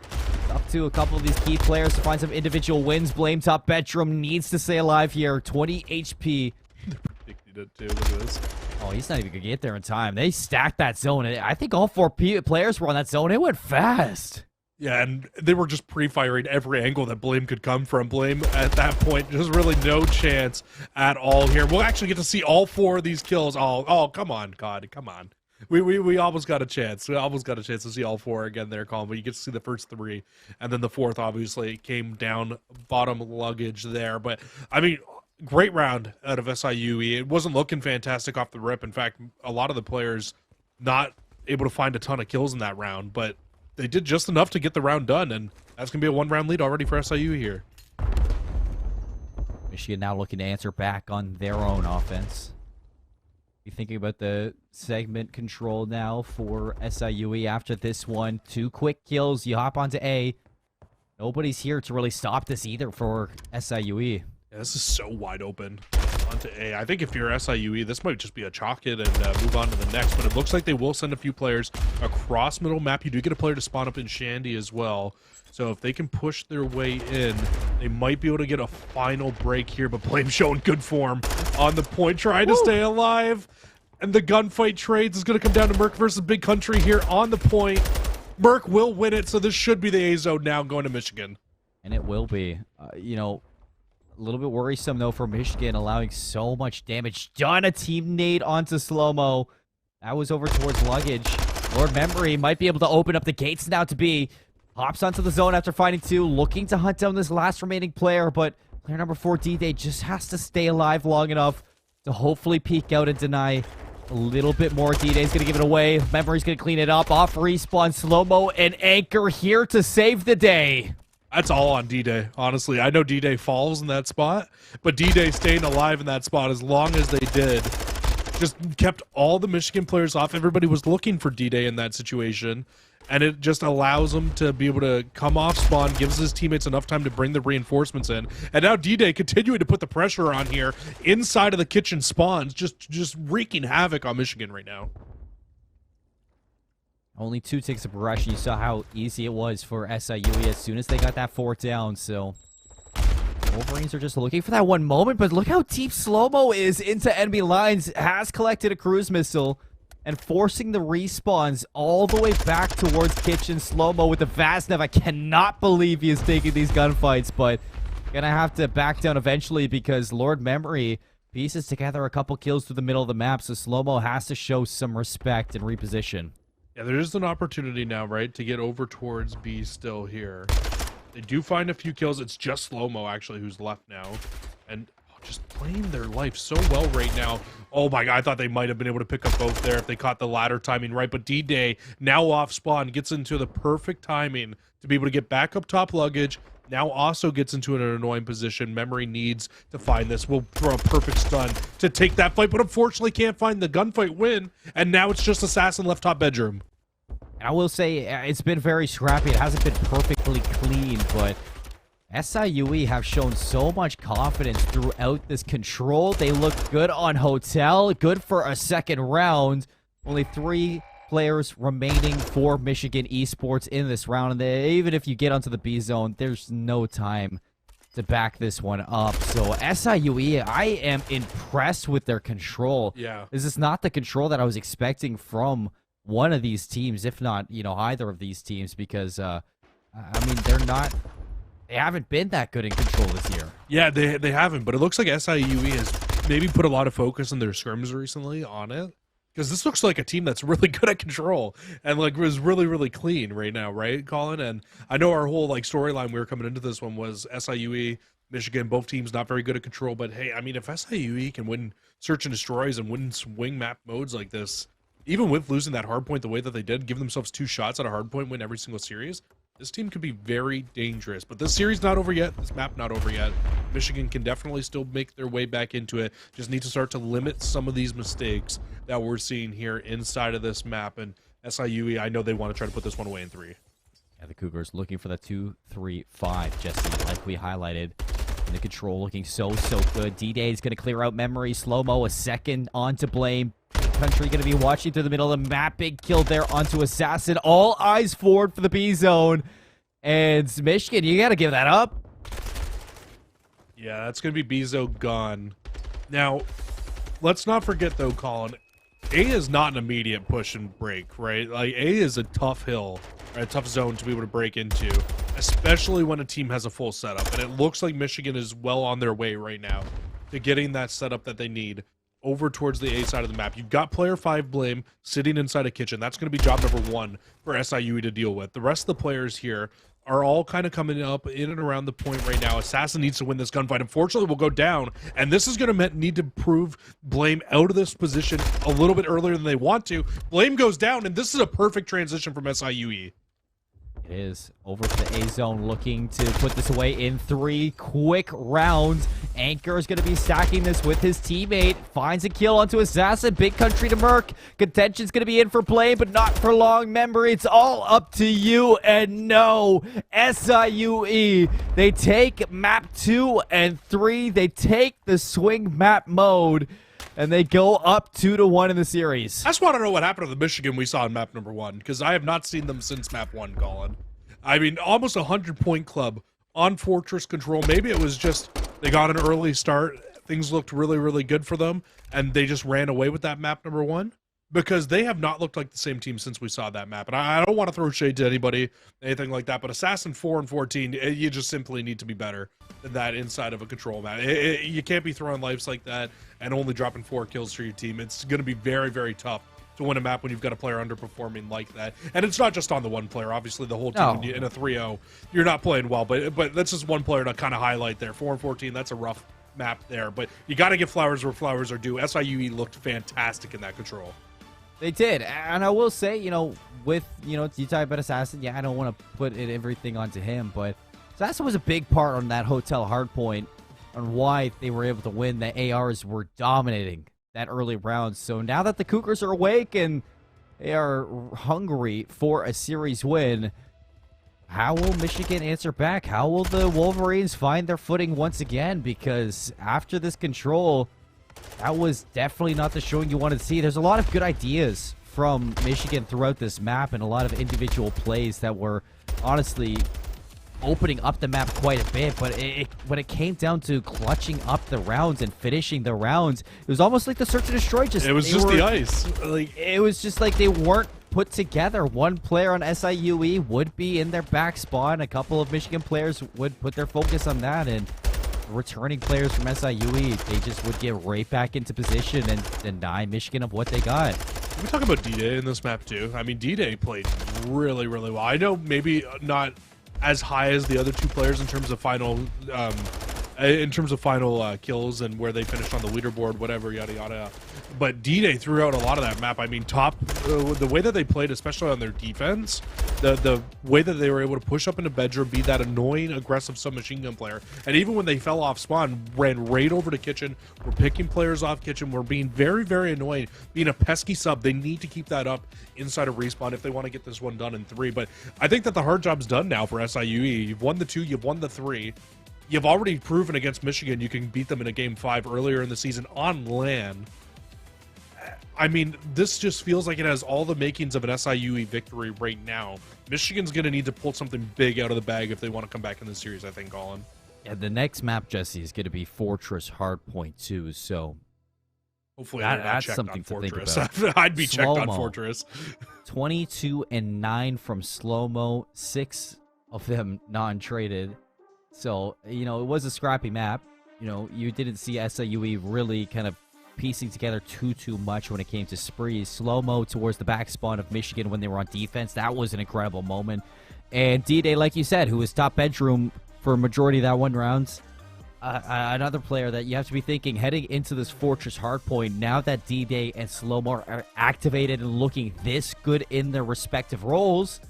up to a couple of these key players to find some individual wins. Blame top bedroom needs to stay alive here. 20 HP. They're predicting it too. Look at this. Oh, he's not even gonna get there in time. They stacked that zone. I think all 4 players were on that zone. It went fast. Yeah, and they were just pre-firing every angle that Blame could come from. Blame, at that point, just really no chance at all here. We'll actually get to see all 4 of these kills. Oh, come on, God, come on. We almost got a chance. We almost got a chance to see all 4 again there, Colin, but you get to see the first 3, and then the 4th, obviously, came down bottom luggage there. But, I mean, great round out of SIUE. It wasn't looking fantastic off the rip. In fact, a lot of the players not able to find a ton of kills in that round, but they did just enough to get the round done, and that's going to be a 1-round lead already for SIUE here. Michigan now looking to answer back on their own offense. You thinking about the segment control now for SIUE after this one. 2 quick kills. You hop onto A. Nobody's here to really stop this either for SIUE. Yeah, this is so wide open. onto A. I think if you're SIUE, this might just be a chalk it and move on to the next, but it looks like they will send a few players across middle map. You do get a player to spawn up in Shandy as well. So if they can push their way in, they might be able to get a final break here, but Blame showing good form on the point, trying to stay alive. And the gunfight trades is going to come down to Merc versus Big Country here on the point. Merc will win it, so this should be the A zone now going to Michigan. And it will be. You know, a little bit worrisome, though, for Michigan, allowing so much damage done. A team nade onto Slow-Mo. That was over towards Luggage. Lord Memory might be able to open up the gates now to B. Hops onto the zone after finding 2, looking to hunt down this last remaining player, but player number 4, D-Day, just has to stay alive long enough to hopefully peek out and deny a little bit more. D-Day's going to give it away. Memory's going to clean it up. Off respawn, Slow-Mo and Anchor here to save the day. That's all on D-Day, honestly. I know D-Day falls in that spot, but D-Day staying alive in that spot as long as they did just kept all the Michigan players off. Everybody was looking for D-Day in that situation, and it just allows him to be able to come off spawn, gives his teammates enough time to bring the reinforcements in. And now D-Day continuing to put the pressure on here inside of the kitchen spawns, just wreaking havoc on Michigan right now. Only 2 ticks of progression. You saw how easy it was for SIUE as soon as they got that 4 down, so Wolverines are just looking for that one moment, but look how deep Slow-Mo is into enemy lines, has collected a cruise missile, and forcing the respawns all the way back towards kitchen. Slow-Mo with the Vaznev. I cannot believe he is taking these gunfights, but gonna have to back down eventually because Lord Memory pieces together a couple kills through the middle of the map, so Slow-Mo has to show some respect and reposition. Yeah, there is an opportunity now, right, to get over towards B still here. They do find a few kills. It's just Slow-Mo, actually, who's left now. And just playing their life so well right now. Oh my god, I thought they might have been able to pick up both there if they caught the ladder timing right. But D-Day, now off spawn, gets into the perfect timing to be able to get back up top Luggage. Now also gets into an annoying position. Memory needs to find this. Will throw a perfect stun to take that fight, but unfortunately can't find the gunfight win. And now it's just Assassin left top bedroom. I will say it's been very scrappy. It hasn't been perfectly clean, but SIUE have shown so much confidence throughout this control. They look good on Hotel, good for a second round. Only 3 players remaining for Michigan Esports in this round, and even if you get onto the B zone, there's no time to back this one up. So SIUE, I am impressed with their control. Yeah. This is not the control that I was expecting from one of these teams, if not, you know, either of these teams, because I mean, they haven't been that good in control this year. Yeah, they haven't, but it looks like SIUE has maybe put a lot of focus in their scrims recently on it. Because this looks like a team that's really good at control and like was really, really clean right now, right, Colin? And I know our whole like storyline we were coming into this one was SIUE, Michigan, both teams not very good at control. But hey, I mean, if SIUE can win search and destroys and win swing map modes like this, even with losing that hard point the way that they did, give themselves 2 shots at a hard point, win every single series, this team could be very dangerous. But this series not over yet. This map not over yet. Michigan can definitely still make their way back into it. Just need to start to limit some of these mistakes that we're seeing here inside of this map. And SIUE, I know they want to try to put this one away in 3. Yeah, the Cougars looking for the 2-3-5, Jesse, like we highlighted. And the control looking so good. D-Day is going to clear out Memory. Slow-Mo a second on to Blame. Country going to be watching through the middle of the map. Big kill there onto Assassin. All eyes forward for the B zone. And Michigan, you got to give that up. Yeah, that's going to be Bezo gone. Now, let's not forget, though, Colin, A is not an immediate push and break, right? Like, A is a tough hill, right? A tough zone to be able to break into, especially when a team has a full setup. And it looks like Michigan is well on their way right now to getting that setup that they need over towards the A side of the map. You've got player 5 Blame sitting inside a kitchen. That's going to be job number 1 for SIUE to deal with. The rest of the players here are all kind of coming up in and around the point right now. Assassin needs to win this gunfight. Unfortunately, will go down, and this is going to need to prove Blame out of this position a little bit earlier than they want to. Blame goes down, and this is a perfect transition from SIUE. It is over to the A zone, looking to put this away in 3 quick rounds. Anchor is going to be stacking this with his teammate. Finds a kill onto Assassin. Big country to Merc. Contention's going to be in for play, but not for long. Remember, it's all up to you. And no, SIUE, they take map 2 and 3. They take the swing map mode, and they go up 2-1 in the series. I just want to know what happened to the Michigan we saw in map number 1, because I have not seen them since map 1, Colin. I mean, almost 100-point club on Fortress control. Maybe it was just they got an early start. Things looked really, really good for them, and they just ran away with that map number 1. Because they have not looked like the same team since we saw that map. And I don't want to throw shade to anybody, anything like that, but Assassin 4 and 14, you just simply need to be better than that inside of a control map. You can't be throwing lives like that and only dropping 4 kills for your team. It's going to be very, very tough to win a map when you've got a player underperforming like that. And it's not just on the one player. Obviously, the whole team in a 3-0, you're not playing well. But that's just one player to kind of highlight there. 4 and 14, that's a rough map there. But you got to give flowers where flowers are due. SIUE looked fantastic in that control. They did, and I will say, with, you talk about Assassin, I don't want to put everything onto him, but Assassin was a big part on that hotel hardpoint on why they were able to win. The ARs were dominating that early round, so now that the Cougars are awake and they are hungry for a series win, how will Michigan answer back? How will the Wolverines find their footing once again? Because after this control, that was definitely not the showing you wanted to see. There's a lot of good ideas from Michigan throughout this map and a lot of individual plays that were honestly opening up the map quite a bit. But when it came down to clutching up the rounds and finishing the rounds, it was almost like the search and destroy. It was just the ice. It was just like they weren't put together. One player on SIUE would be in their back spot. A couple of Michigan players would put their focus on that, and returning players from SIUE, they just would get right back into position and deny Michigan of what they got. We talk about D-Day in this map too. I mean, D-Day played really, really well. I know maybe not as high as the other 2 players in terms of final kills and where they finished on the leaderboard, whatever, yada yada. But D-Day threw out a lot of that map. I mean, the way that they played, especially on their defense, the way that they were able to push up into bedroom, be that annoying, aggressive submachine gun player, and even when they fell off spawn, ran right over to kitchen. We're picking players off kitchen. We're being very, very annoying, being a pesky sub. They need to keep that up inside of respawn if they want to get this one done in 3. But I think that the hard job's done now for SIUE. You've won the 2, you've won the 3. You've already proven against Michigan you can beat them in a game 5 earlier in the season on LAN. I mean, this just feels like it has all the makings of an SIUE victory right now. Michigan's going to need to pull something big out of the bag if they want to come back in the series, I think, Colin. Yeah, the next map, Jesse, is going to be Fortress Hardpoint 2, so hopefully that's something to think about. I'd be checked on Fortress. 22 and 9 from Slow-Mo, 6 of them non-traded. So, it was a scrappy map. You didn't see SIUE really kind of piecing together too much when it came to sprees. Slow-Mo towards the back spawn of Michigan when they were on defense. That was an incredible moment. And D-Day, like you said, who was top bedroom for a majority of that 1 round. Another player that you have to be thinking heading into this Fortress hardpoint, now that D-Day and Slow-Mo are activated and looking this good in their respective roles,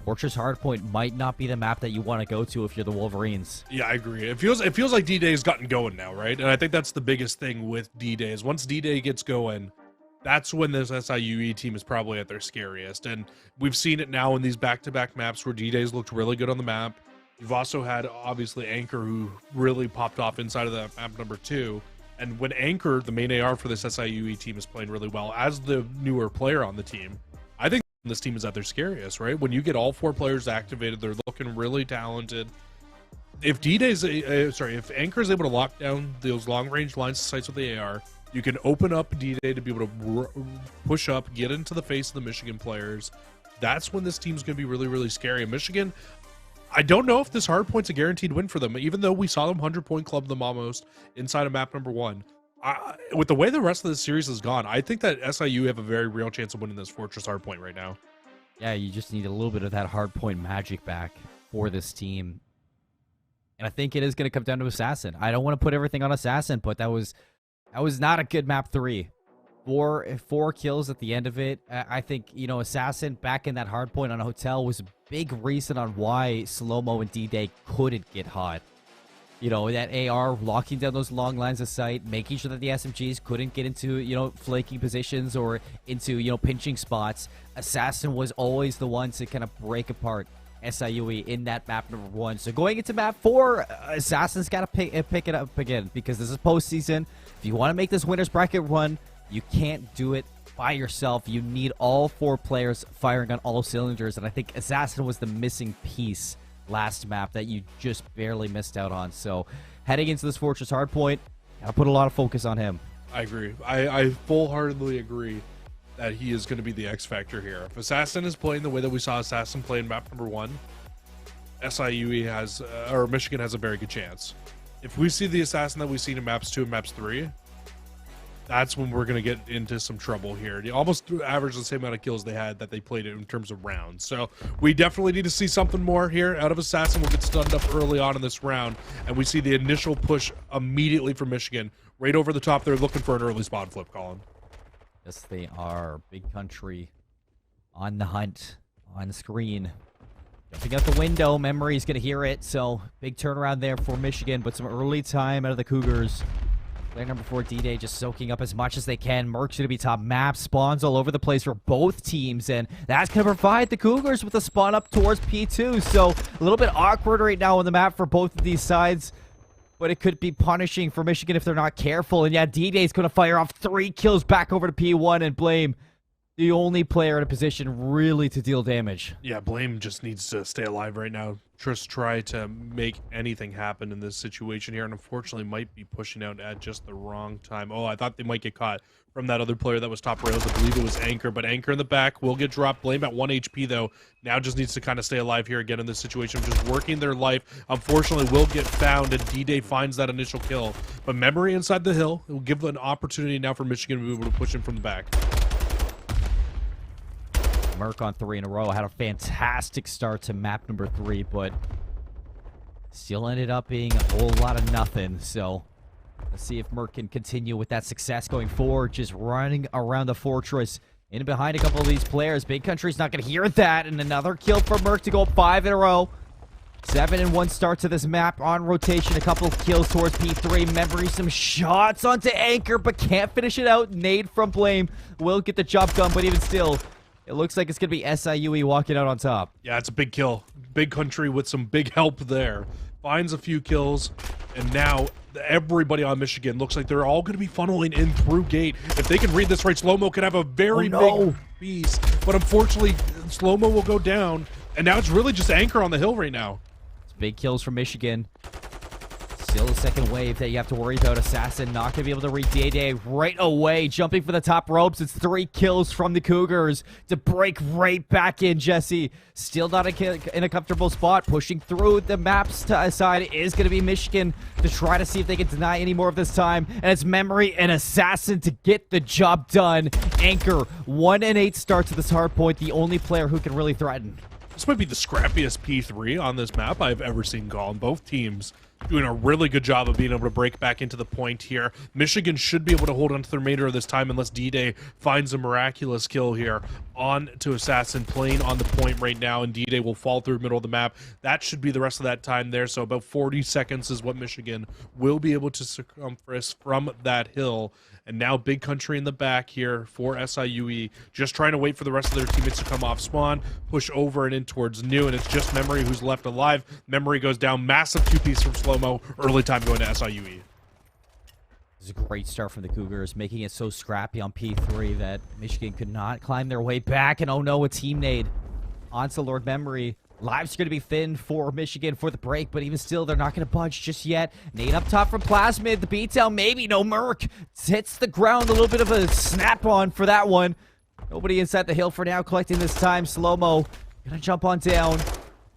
Fortress Hardpoint might not be the map that you want to go to if you're the Wolverines. Yeah, I agree. It feels like D-Day's gotten going now, right? And I think that's the biggest thing with D-Day is once D-Day gets going, that's when this SIUE team is probably at their scariest. And we've seen it now in these back-to-back maps where D-Day's looked really good on the map. You've also had, obviously, Anchor, who really popped off inside of that map number 2. And when Anchor, the main AR for this SIUE team, is playing really well as the newer player on the team, I think this team is at their scariest, right? When you get all 4 players activated, they're looking really talented. If if Anchor is able to lock down those long-range lines of sights with the AR, you can open up D-Day to be able to push up, get into the face of the Michigan players. That's when this team's going to be really, really scary. And Michigan, I don't know if this hard point's a guaranteed win for them, even though we saw them 100-point club them almost inside of map number 1. With the way the rest of the series has gone, I think that SIU have a very real chance of winning this Fortress hardpoint right now. Yeah, you just need a little bit of that hardpoint magic back for this team. And I think it is going to come down to Assassin. I don't want to put everything on Assassin, but that was not a good map 3 four kills at the end of it. I think, you know, Assassin back in that hard point on a hotel was a big reason on why Slow-Mo and D-Day couldn't get hot. You know, that AR locking down those long lines of sight, making sure that the SMGs couldn't get into, you know, flaking positions or into, you know, pinching spots. Assassin was always the one to kind of break apart SIUE in that map number 1. So going into map 4, Assassin's got to pick it up again, because this is postseason. If you want to make this winner's bracket run, you can't do it by yourself. You need all 4 players firing on all cylinders, and I think Assassin was the missing piece last map that you just barely missed out on. So heading into this Fortress hardpoint, gotta put a lot of focus on him. I agree. I full-heartedly agree that he is going to be the X factor here. If Assassin is playing the way that we saw Assassin play in map number 1, SIUE has, or Michigan has a very good chance. If we see the Assassin that we've seen in maps 2 and maps 3, that's when we're going to get into some trouble here. They almost average the same amount of kills they had that they played it in terms of rounds. So we definitely need to see something more here out of Assassin. We'll get stunned up early on in this round, and we see the initial push immediately from Michigan. Right over the top, they're looking for an early spawn flip, Colin. Yes, they are. Big Country on the hunt, on screen. Jumping out the window, Memory's going to hear it, so big turnaround there for Michigan, but some early time out of the Cougars. Player number 4, D-Day, just soaking up as much as they can. Merc's going to be top map. Spawns all over the place for both teams, and that's going to provide the Cougars with a spawn up towards P2. So a little bit awkward right now on the map for both of these sides, but it could be punishing for Michigan if they're not careful. And yeah, D-Day's going to fire off 3 kills back over to P1 and Blame, the only player in a position really to deal damage. Yeah, Blame just needs to stay alive right now. Just try to make anything happen in this situation here, and unfortunately might be pushing out at just the wrong time. Oh, I thought they might get caught from that other player that was top rails. I believe it was Anchor, but Anchor in the back will get dropped. Blame at 1 HP, though. Now just needs to kind of stay alive here again in this situation, just working their life. Unfortunately, will get found, and D-Day finds that initial kill. But Memory inside the hill will give an opportunity now for Michigan to be able to push him from the back. Merc on 3 in a row. Had a fantastic start to map number 3, but still ended up being a whole lot of nothing. So let's see if Merc can continue with that success going forward. Just running around the fortress in and behind a couple of these players. Big Country's not going to hear that. And another kill for Merc to go 5 in a row. 7-1 start to this map on rotation. A couple of kills towards P3. Memory, some shots onto Anchor, but can't finish it out. Nade from Blame will get the job done, but even still, it looks like it's going to be SIUE walking out on top. Yeah, it's a big kill. Big Country with some big help there. Finds a few kills, and now everybody on Michigan looks like they're all going to be funneling in through gate. If they can read this right, Slow-Mo could have a very big piece. But unfortunately, Slow-Mo will go down, and now it's really just Anchor on the hill right now. It's big kills from Michigan. Still a second wave that you have to worry about. Assassin not going to be able to read D-Day right away. Jumping for the top ropes. It's 3 kills from the Cougars to break right back in. Jesse still not in a comfortable spot. Pushing through the maps to side is going to be Michigan to try to see if they can deny any more of this time. And it's Memory and Assassin to get the job done. Anchor, 1-8 start to this hard point. The only player who can really threaten. This might be the scrappiest P3 on this map I've ever seen, Colin. Both teams doing a really good job of being able to break back into the point here. Michigan should be able to hold on to the remainder of this time unless D-Day finds a miraculous kill here on to Assassin, playing on the point right now, and D-Day will fall through the middle of the map. That should be the rest of that time there, so about 40 seconds is what Michigan will be able to circumference from that hill. And now Big Country in the back here for SIUE, just trying to wait for the rest of their teammates to come off spawn, push over and in towards New, and it's just Memory who's left alive. Memory goes down, massive 2-piece from Slow-Mo, early time going to SIUE. This is a great start from the Cougars, making it so scrappy on P3 that Michigan could not climb their way back, and oh no, a team nade onto Lord Memory. Lives are going to be thin for Michigan for the break, but even still, they're not going to budge just yet. Nade up top from Plasmid. The beatdown, maybe. No, Merc hits the ground. A little bit of a snap-on for that one. Nobody inside the hill for now, collecting this time. Slow-Mo going to jump on down.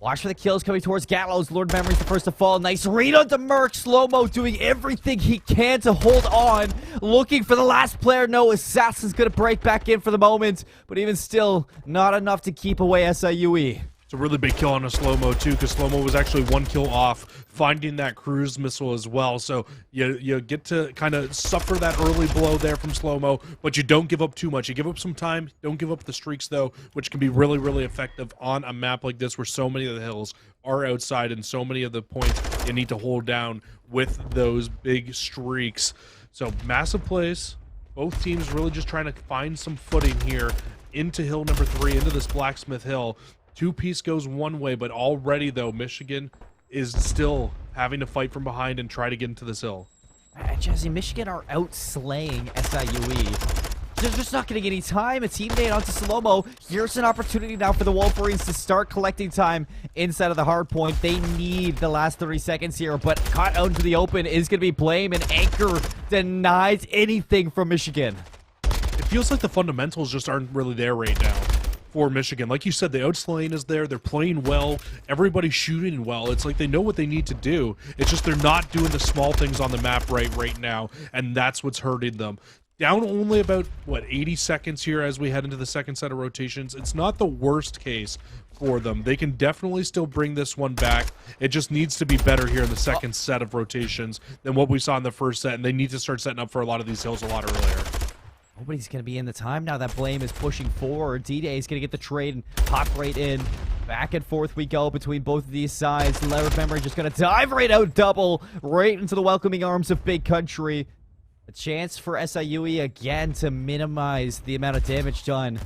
Watch for the kills coming towards Gallows. Lord Memory's the first to fall. Nice read onto Merc. Slow-Mo doing everything he can to hold on. Looking for the last player. No, Assassin's going to break back in for the moment, but even still, not enough to keep away SIUE. It's a really big kill on a slow-mo too, because slow-mo was actually 1 kill off finding that cruise missile as well. So you get to kind of suffer that early blow there from slow-mo, but you don't give up too much. You give up some time, don't give up the streaks though, which can be really, really effective on a map like this where so many of the hills are outside and so many of the points you need to hold down with those big streaks. So massive plays. Both teams really just trying to find some footing here into hill number 3, into this Blacksmith Hill. 2-piece goes one way, but already, though, Michigan is still having to fight from behind and try to get into this hill. Jesse, Michigan are outslaying SIUE. They're just not getting any time. A teammate onto slow-mo. Here's an opportunity now for the Wolverines to start collecting time inside of the hard point. They need the last 30 seconds here, but caught out into the open is going to be Blame, and Anchor denies anything from Michigan. It feels like the fundamentals just aren't really there right now for Michigan. Like you said, the outslaying is there. They're playing well. Everybody's shooting well. It's like they know what they need to do. It's just they're not doing the small things on the map right now, and that's what's hurting them. Down only about, 80 seconds here as we head into the second set of rotations. It's not the worst case for them. They can definitely still bring this one back. It just needs to be better here in the second set of rotations than what we saw in the first set, and they need to start setting up for a lot of these hills a lot earlier. Nobody's going to be in the time now that Blame is pushing forward. D-Day is going to get the trade and pop right in. Back and forth we go between both of these sides. Leverage Memory just going to dive right out double, right into the welcoming arms of Big Country. A chance for SIUE again to minimize the amount of damage done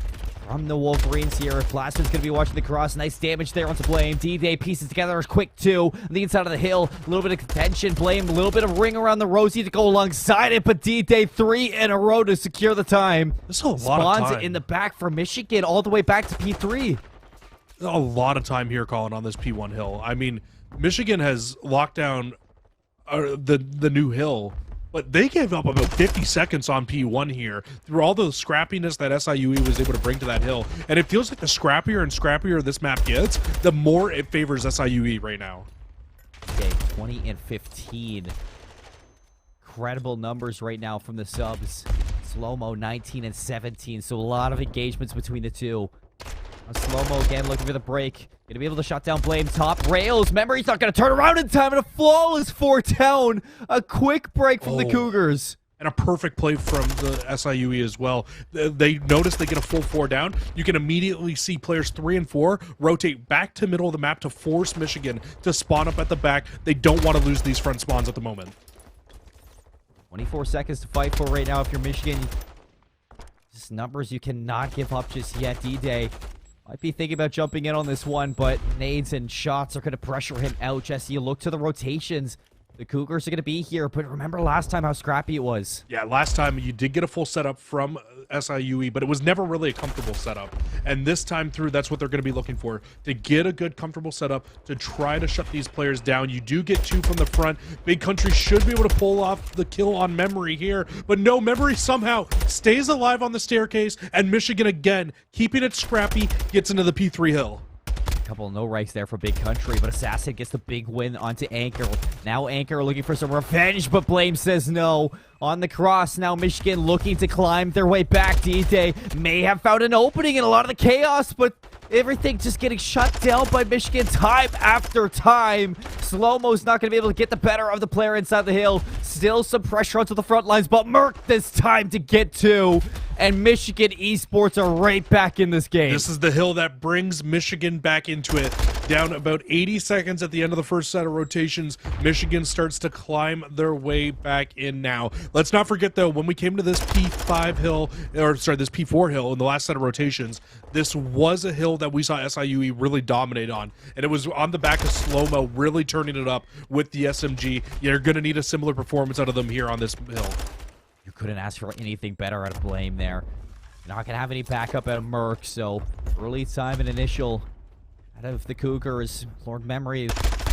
from the Wolverines here. Blaston's going to be watching the cross. Nice damage there onto Blame. D-Day pieces together as quick too. On the inside of the hill, a little bit of contention. Blame, a little bit of ring around the Rosie to go alongside it, but D-Day 3 in a row to secure the time. This is a lot Spawns of time. in the back for Michigan all the way back to P3. A lot of time here, Colin, on this P1 hill. I mean, Michigan has locked down the new hill, but they gave up about 50 seconds on P1 here through all the scrappiness that SIUE was able to bring to that hill. And it feels like the scrappier and scrappier this map gets, the more it favors SIUE right now. Okay, 20 and 15. Incredible numbers right now from the subs. Slow-mo 19 and 17, so a lot of engagements between the two. Slow-mo again looking for the break. Gonna be able to shut down Blame. Top rails. Memory's not gonna turn around in time, and a flawless 4 down. A quick break from the Cougars. And a perfect play from the SIUE as well. They notice they get a full 4 down. You can immediately see players 3 and 4 rotate back to middle of the map to force Michigan to spawn up at the back. They don't want to lose these front spawns at the moment. 24 seconds to fight for right now if you're Michigan. Just numbers you cannot give up just yet. D-Day might be thinking about jumping in on this one, but nades and shots are going to pressure him out. Jesse, you look to the rotations. The Cougars are going to be here, but remember last time how scrappy it was. Yeah, last time you did get a full setup from SIUE, but it was never really a comfortable setup. And this time through, that's what they're going to be looking for, to get a good, comfortable setup, to try to shut these players down. You do get 2 from the front. Big Country should be able to pull off the kill on Memory here, but no, Memory somehow stays alive on the staircase, and Michigan again, keeping it scrappy, gets into the P3 hill. Couple of no rights there for Big Country, but Assassin gets the big win onto Anchor. Now Anchor looking for some revenge, but Blame says no. On the cross, now Michigan looking to climb their way back. D-Day may have found an opening in a lot of the chaos, but everything just getting shut down by Michigan time after time. Slow-mo's not going to be able to get the better of the player inside the hill. Still some pressure onto the front lines, but Merc this time to get 2. And Michigan Esports are right back in this game. This is the hill that brings Michigan back into it. Down about 80 seconds at the end of the first set of rotations, Michigan starts to climb their way back in now. Let's not forget, though, when we came to this P5 hill, or sorry, this P4 hill in the last set of rotations, this was a hill that we saw SIUE really dominate on. And it was on the back of slow-mo, really turning it up with the SMG. You're going to need a similar performance out of them here on this hill. You couldn't ask for anything better out of Blame there. You're not going to have any backup out of Merc, so early time and initial out of the Cougars. Lord Memory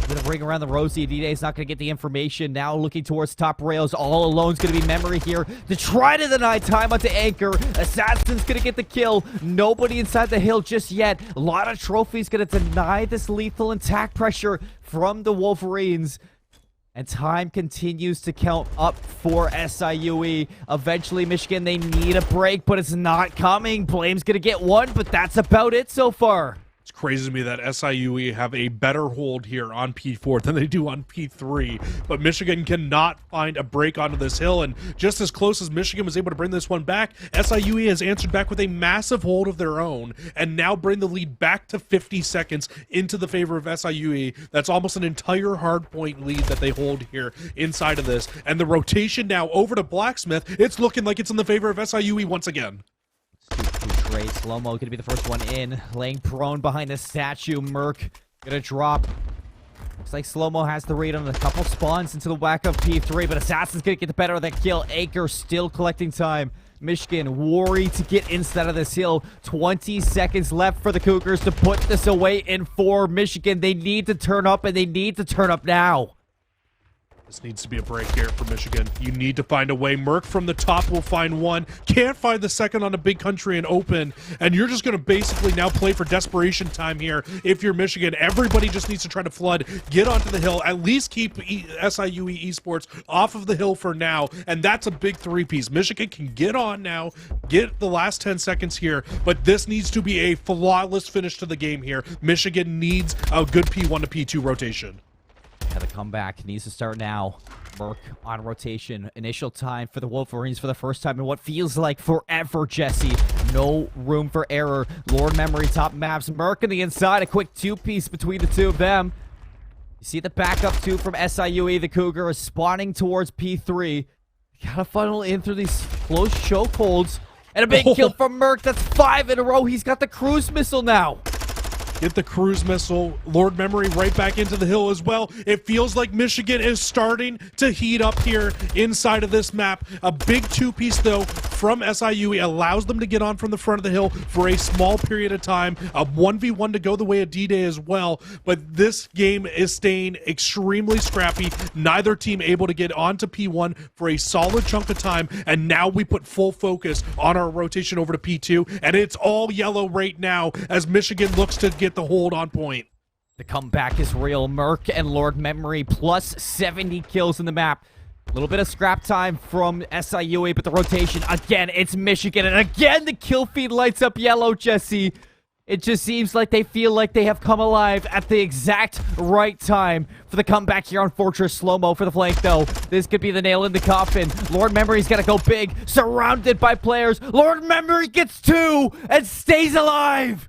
going to ring around the Rosie. D-Day's not going to get the information. Now looking towards top rails. All alone's going to be Memory here to try to deny time onto Anchor. Assassin's going to get the kill. Nobody inside the hill just yet. A lot of trophies going to deny this lethal attack pressure from the Wolverines. And time continues to count up for SIUE. Eventually, Michigan, they need a break, but it's not coming. Blame's going to get 1, but that's about it so far. It's crazy to me that SIUE have a better hold here on P4 than they do on P3, but Michigan cannot find a break onto this hill, and just as close as Michigan was able to bring this one back, SIUE has answered back with a massive hold of their own, and now bring the lead back to 50 seconds into the favor of SIUE. That's almost an entire hardpoint lead that they hold here inside of this, and the rotation now over to Blacksmith, it's looking like it's in the favor of SIUE once again. Super great. Slow-mo gonna be the first one in. Laying prone behind the statue. Merc gonna drop. Looks like Slow-mo has the read on a couple spawns into the whack of P3, but Assassin's gonna get the better of that kill. Acre still collecting time. Michigan worried to get inside of this hill. 20 seconds left for the Cougars to put this away in 4. Michigan, they need to turn up, and they need to turn up now. This needs to be a break here for Michigan. You need to find a way. Merc from the top will find one. Can't find the second on a big country and open. And you're just going to basically now play for desperation time here. If you're Michigan, everybody just needs to try to flood, get onto the hill, at least keep SIUE Esports off of the hill for now. And that's a big three-piece. Michigan can get on now, get the last 10 seconds here, but this needs to be a flawless finish to the game here. Michigan needs a good P1 to P2 rotation. Yeah, the comeback needs to start now. Merc on rotation. Initial time for the Wolverines for the first time in what feels like forever, Jesse. No room for error. Lord Memory top maps. Merc on the inside. A quick two-piece between the two of them. You see the backup two from SIUE. The Cougar is spawning towards P3. Gotta funnel in through these close chokeholds. And a big kill from Merc. That's 5 in a row. He's got the cruise missile now. Get the cruise missile. Lord Memory right back into the hill as well. It feels like Michigan is starting to heat up here inside of this map. A big two-piece, though, from SIUE allows them to get on from the front of the hill for a small period of time. A 1v1 to go the way of D-Day as well. But this game is staying extremely scrappy. Neither team able to get onto P1 for a solid chunk of time. And now we put full focus on our rotation over to P2. And it's all yellow right now as Michigan looks to get the hold on point. The comeback is real. Merc and Lord Memory plus 70 kills in the map. A little bit of scrap time from SIUE, but the rotation, again, it's Michigan. And again, the kill feed lights up yellow, Jesse. It just seems like they feel like they have come alive at the exact right time for the comeback here on Fortress. Slow-mo for the flank, though. This could be the nail in the coffin. Lord Memory's got to go big, surrounded by players. Lord Memory gets 2 and stays alive.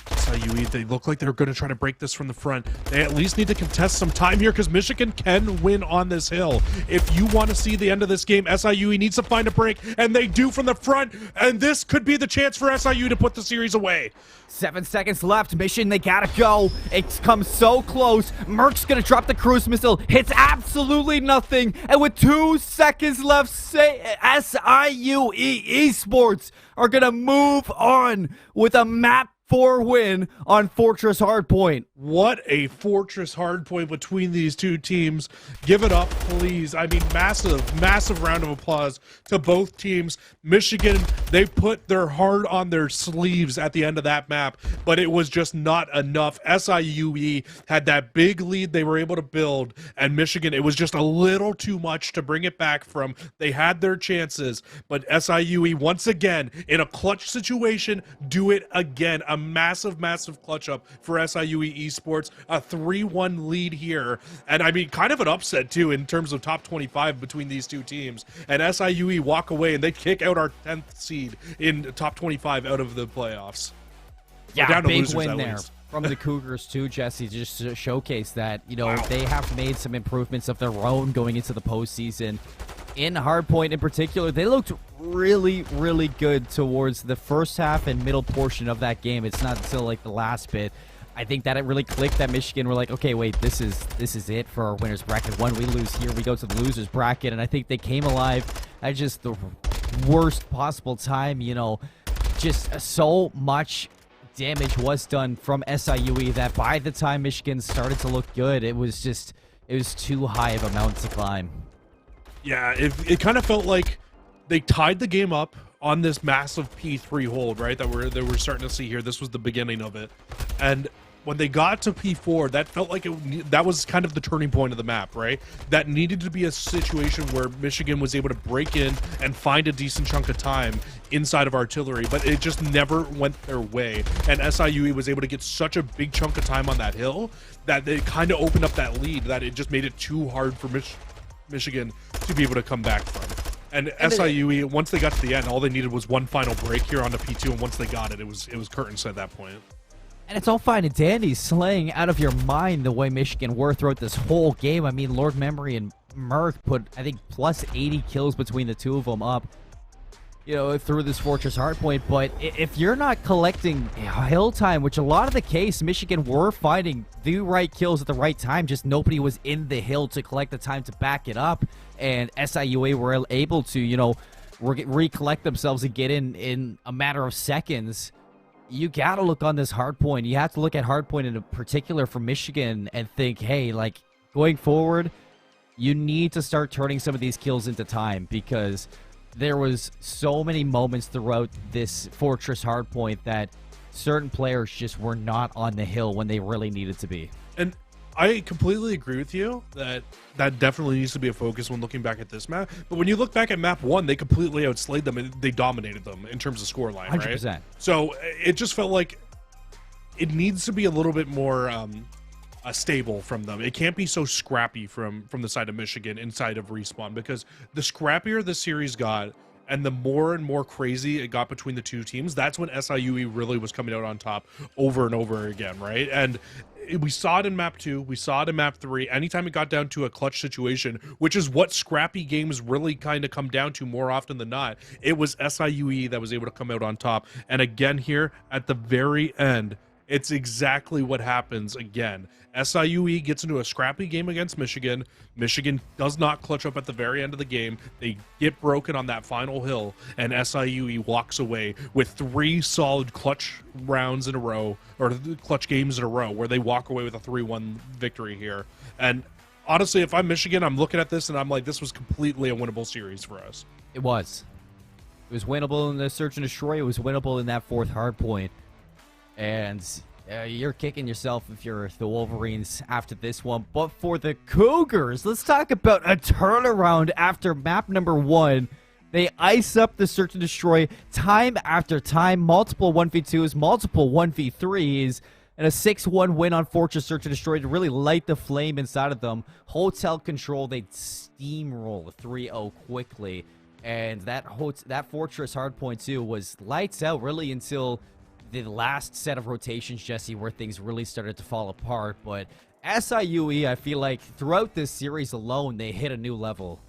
SIUE, they look like they're going to try to break this from the front. They at least need to contest some time here because Michigan can win on this hill. If you want to see the end of this game, SIUE needs to find a break, and they do from the front, and this could be the chance for SIUE to put the series away. 7 seconds left. Mission, they gotta go. It's come so close. Merc's gonna drop the cruise missile. Hits absolutely nothing. And with 2 seconds left, SIUE Esports are gonna move on with a map 4 win on Fortress Hardpoint. What a Fortress Hardpoint between these two teams. Give it up, please. I mean, massive round of applause to both teams. Michigan, they put their heart on their sleeves at the end of that map, but it was just not enough. SIUE had that big lead they were able to build, and Michigan, it was just a little too much to bring it back from. They had their chances, but SIUE, once again, in a clutch situation, do it again. A massive clutch up for SIUE Esports, a 3-1 lead here, and I mean kind of an upset too in terms of top 25 between these two teams, and SIUE walk away and they kick out our 10th seed in top 25 out of the playoffs. Yeah, down to big losers, win at there least. from the Cougars too, Jesse, just to showcase that, you know, they have made some improvements of their own going into the postseason. In Hardpoint in particular, they looked really good towards the first half and middle portion of that game. It's not until like the last bit. I think that it really clicked that Michigan were like, okay, wait, this is it for our winners bracket. One, we lose here, we go to the losers bracket, and I think they came alive at just the worst possible time. You know, just so much damage was done from SIUE that by the time Michigan started to look good, it was too high of a mountain to climb. Yeah, it kind of felt like they tied the game up on this massive P3 hold, right? That we're starting to see here. This was the beginning of it. And when they got to P4, that felt like that was kind of the turning point of the map, right? That needed to be a situation where Michigan was able to break in and find a decent chunk of time inside of artillery, but it just never went their way. And SIUE was able to get such a big chunk of time on that hill that it kind of opened up that lead, that it just made it too hard for Michigan to be able to come back from. And SIUE, once they got to the end, all they needed was one final break here on the P2, and once they got it, it was curtains at that point. And it's all fine and dandy, slaying out of your mind the way Michigan were throughout this whole game. I mean, Lord Memory and Merck put, I think, plus 80 kills between the two of them up, you know, through this Fortress Hardpoint. But if you're not collecting hill time, which a lot of the case, Michigan were finding the right kills at the right time, just nobody was in the hill to collect the time to back it up. And SIUE were able to, you know, recollect themselves and get in a matter of seconds. You got to look on this hardpoint. You have to look at hardpoint in particular for Michigan and think, hey, like, going forward, you need to start turning some of these kills into time, because there was so many moments throughout this Fortress hardpoint that certain players just were not on the hill when they really needed to be. And I completely agree with you that that definitely needs to be a focus when looking back at this map. But when you look back at map 1, they completely outslayed them and they dominated them in terms of scoreline, 100%. right? So it just felt like it needs to be a little bit more stable from them. It can't be so scrappy from the side of Michigan inside of Respawn, because the scrappier the series got and the more and more crazy it got between the two teams, that's when SIUE really was coming out on top over and over again, right? And we saw it in map 2, we saw it in map 3. Anytime it got down to a clutch situation, which is what scrappy games really kind of come down to more often than not, it was SIUE that was able to come out on top. And again here at the very end, it's exactly what happens again. SIUE gets into a scrappy game against Michigan. Michigan does not clutch up at the very end of the game. They get broken on that final hill, and SIUE walks away with 3 solid clutch rounds in a row, or clutch games in a row, where they walk away with a 3-1 victory here. And honestly, if I'm Michigan, I'm looking at this and I'm like, this was completely a winnable series for us. It was. It was winnable in the Search and Destroy. It was winnable in that 4th hardpoint. And you're kicking yourself if you're the Wolverines after this one. But for the Cougars, let's talk about a turnaround after map number 1. They ice up the Search and Destroy time after time. Multiple 1v2s, multiple 1v3s, and a 6-1 win on Fortress Search and Destroy to really light the flame inside of them. Hotel control, they steamroll 3-0 quickly. And that Fortress hardpoint too was lights out really until the last set of rotations, Jesse, where things really started to fall apart. But SIUE, I feel like throughout this series alone, they hit a new level.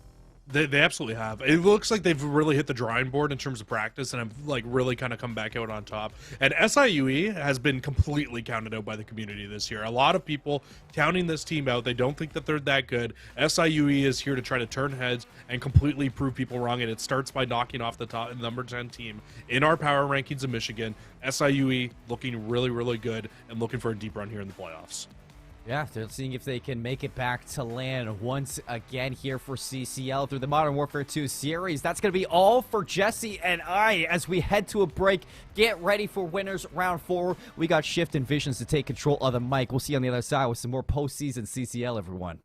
They absolutely have. It looks like they've really hit the drawing board in terms of practice and have like really kind of come back out on top. And SIUE has been completely counted out by the community this year. A lot of people counting this team out. They don't think that they're that good. SIUE is here to try to turn heads and completely prove people wrong. And it starts by knocking off the top number 10 team in our power rankings of Michigan. SIUE looking really, really good and looking for a deep run here in the playoffs. Yeah, they're seeing if they can make it back to land once again here for CCL through the Modern Warfare 2 series. That's going to be all for Jesse and I as we head to a break. Get ready for winners round 4. We got Shift and Visions to take control of the mic. We'll see you on the other side with some more postseason CCL, everyone.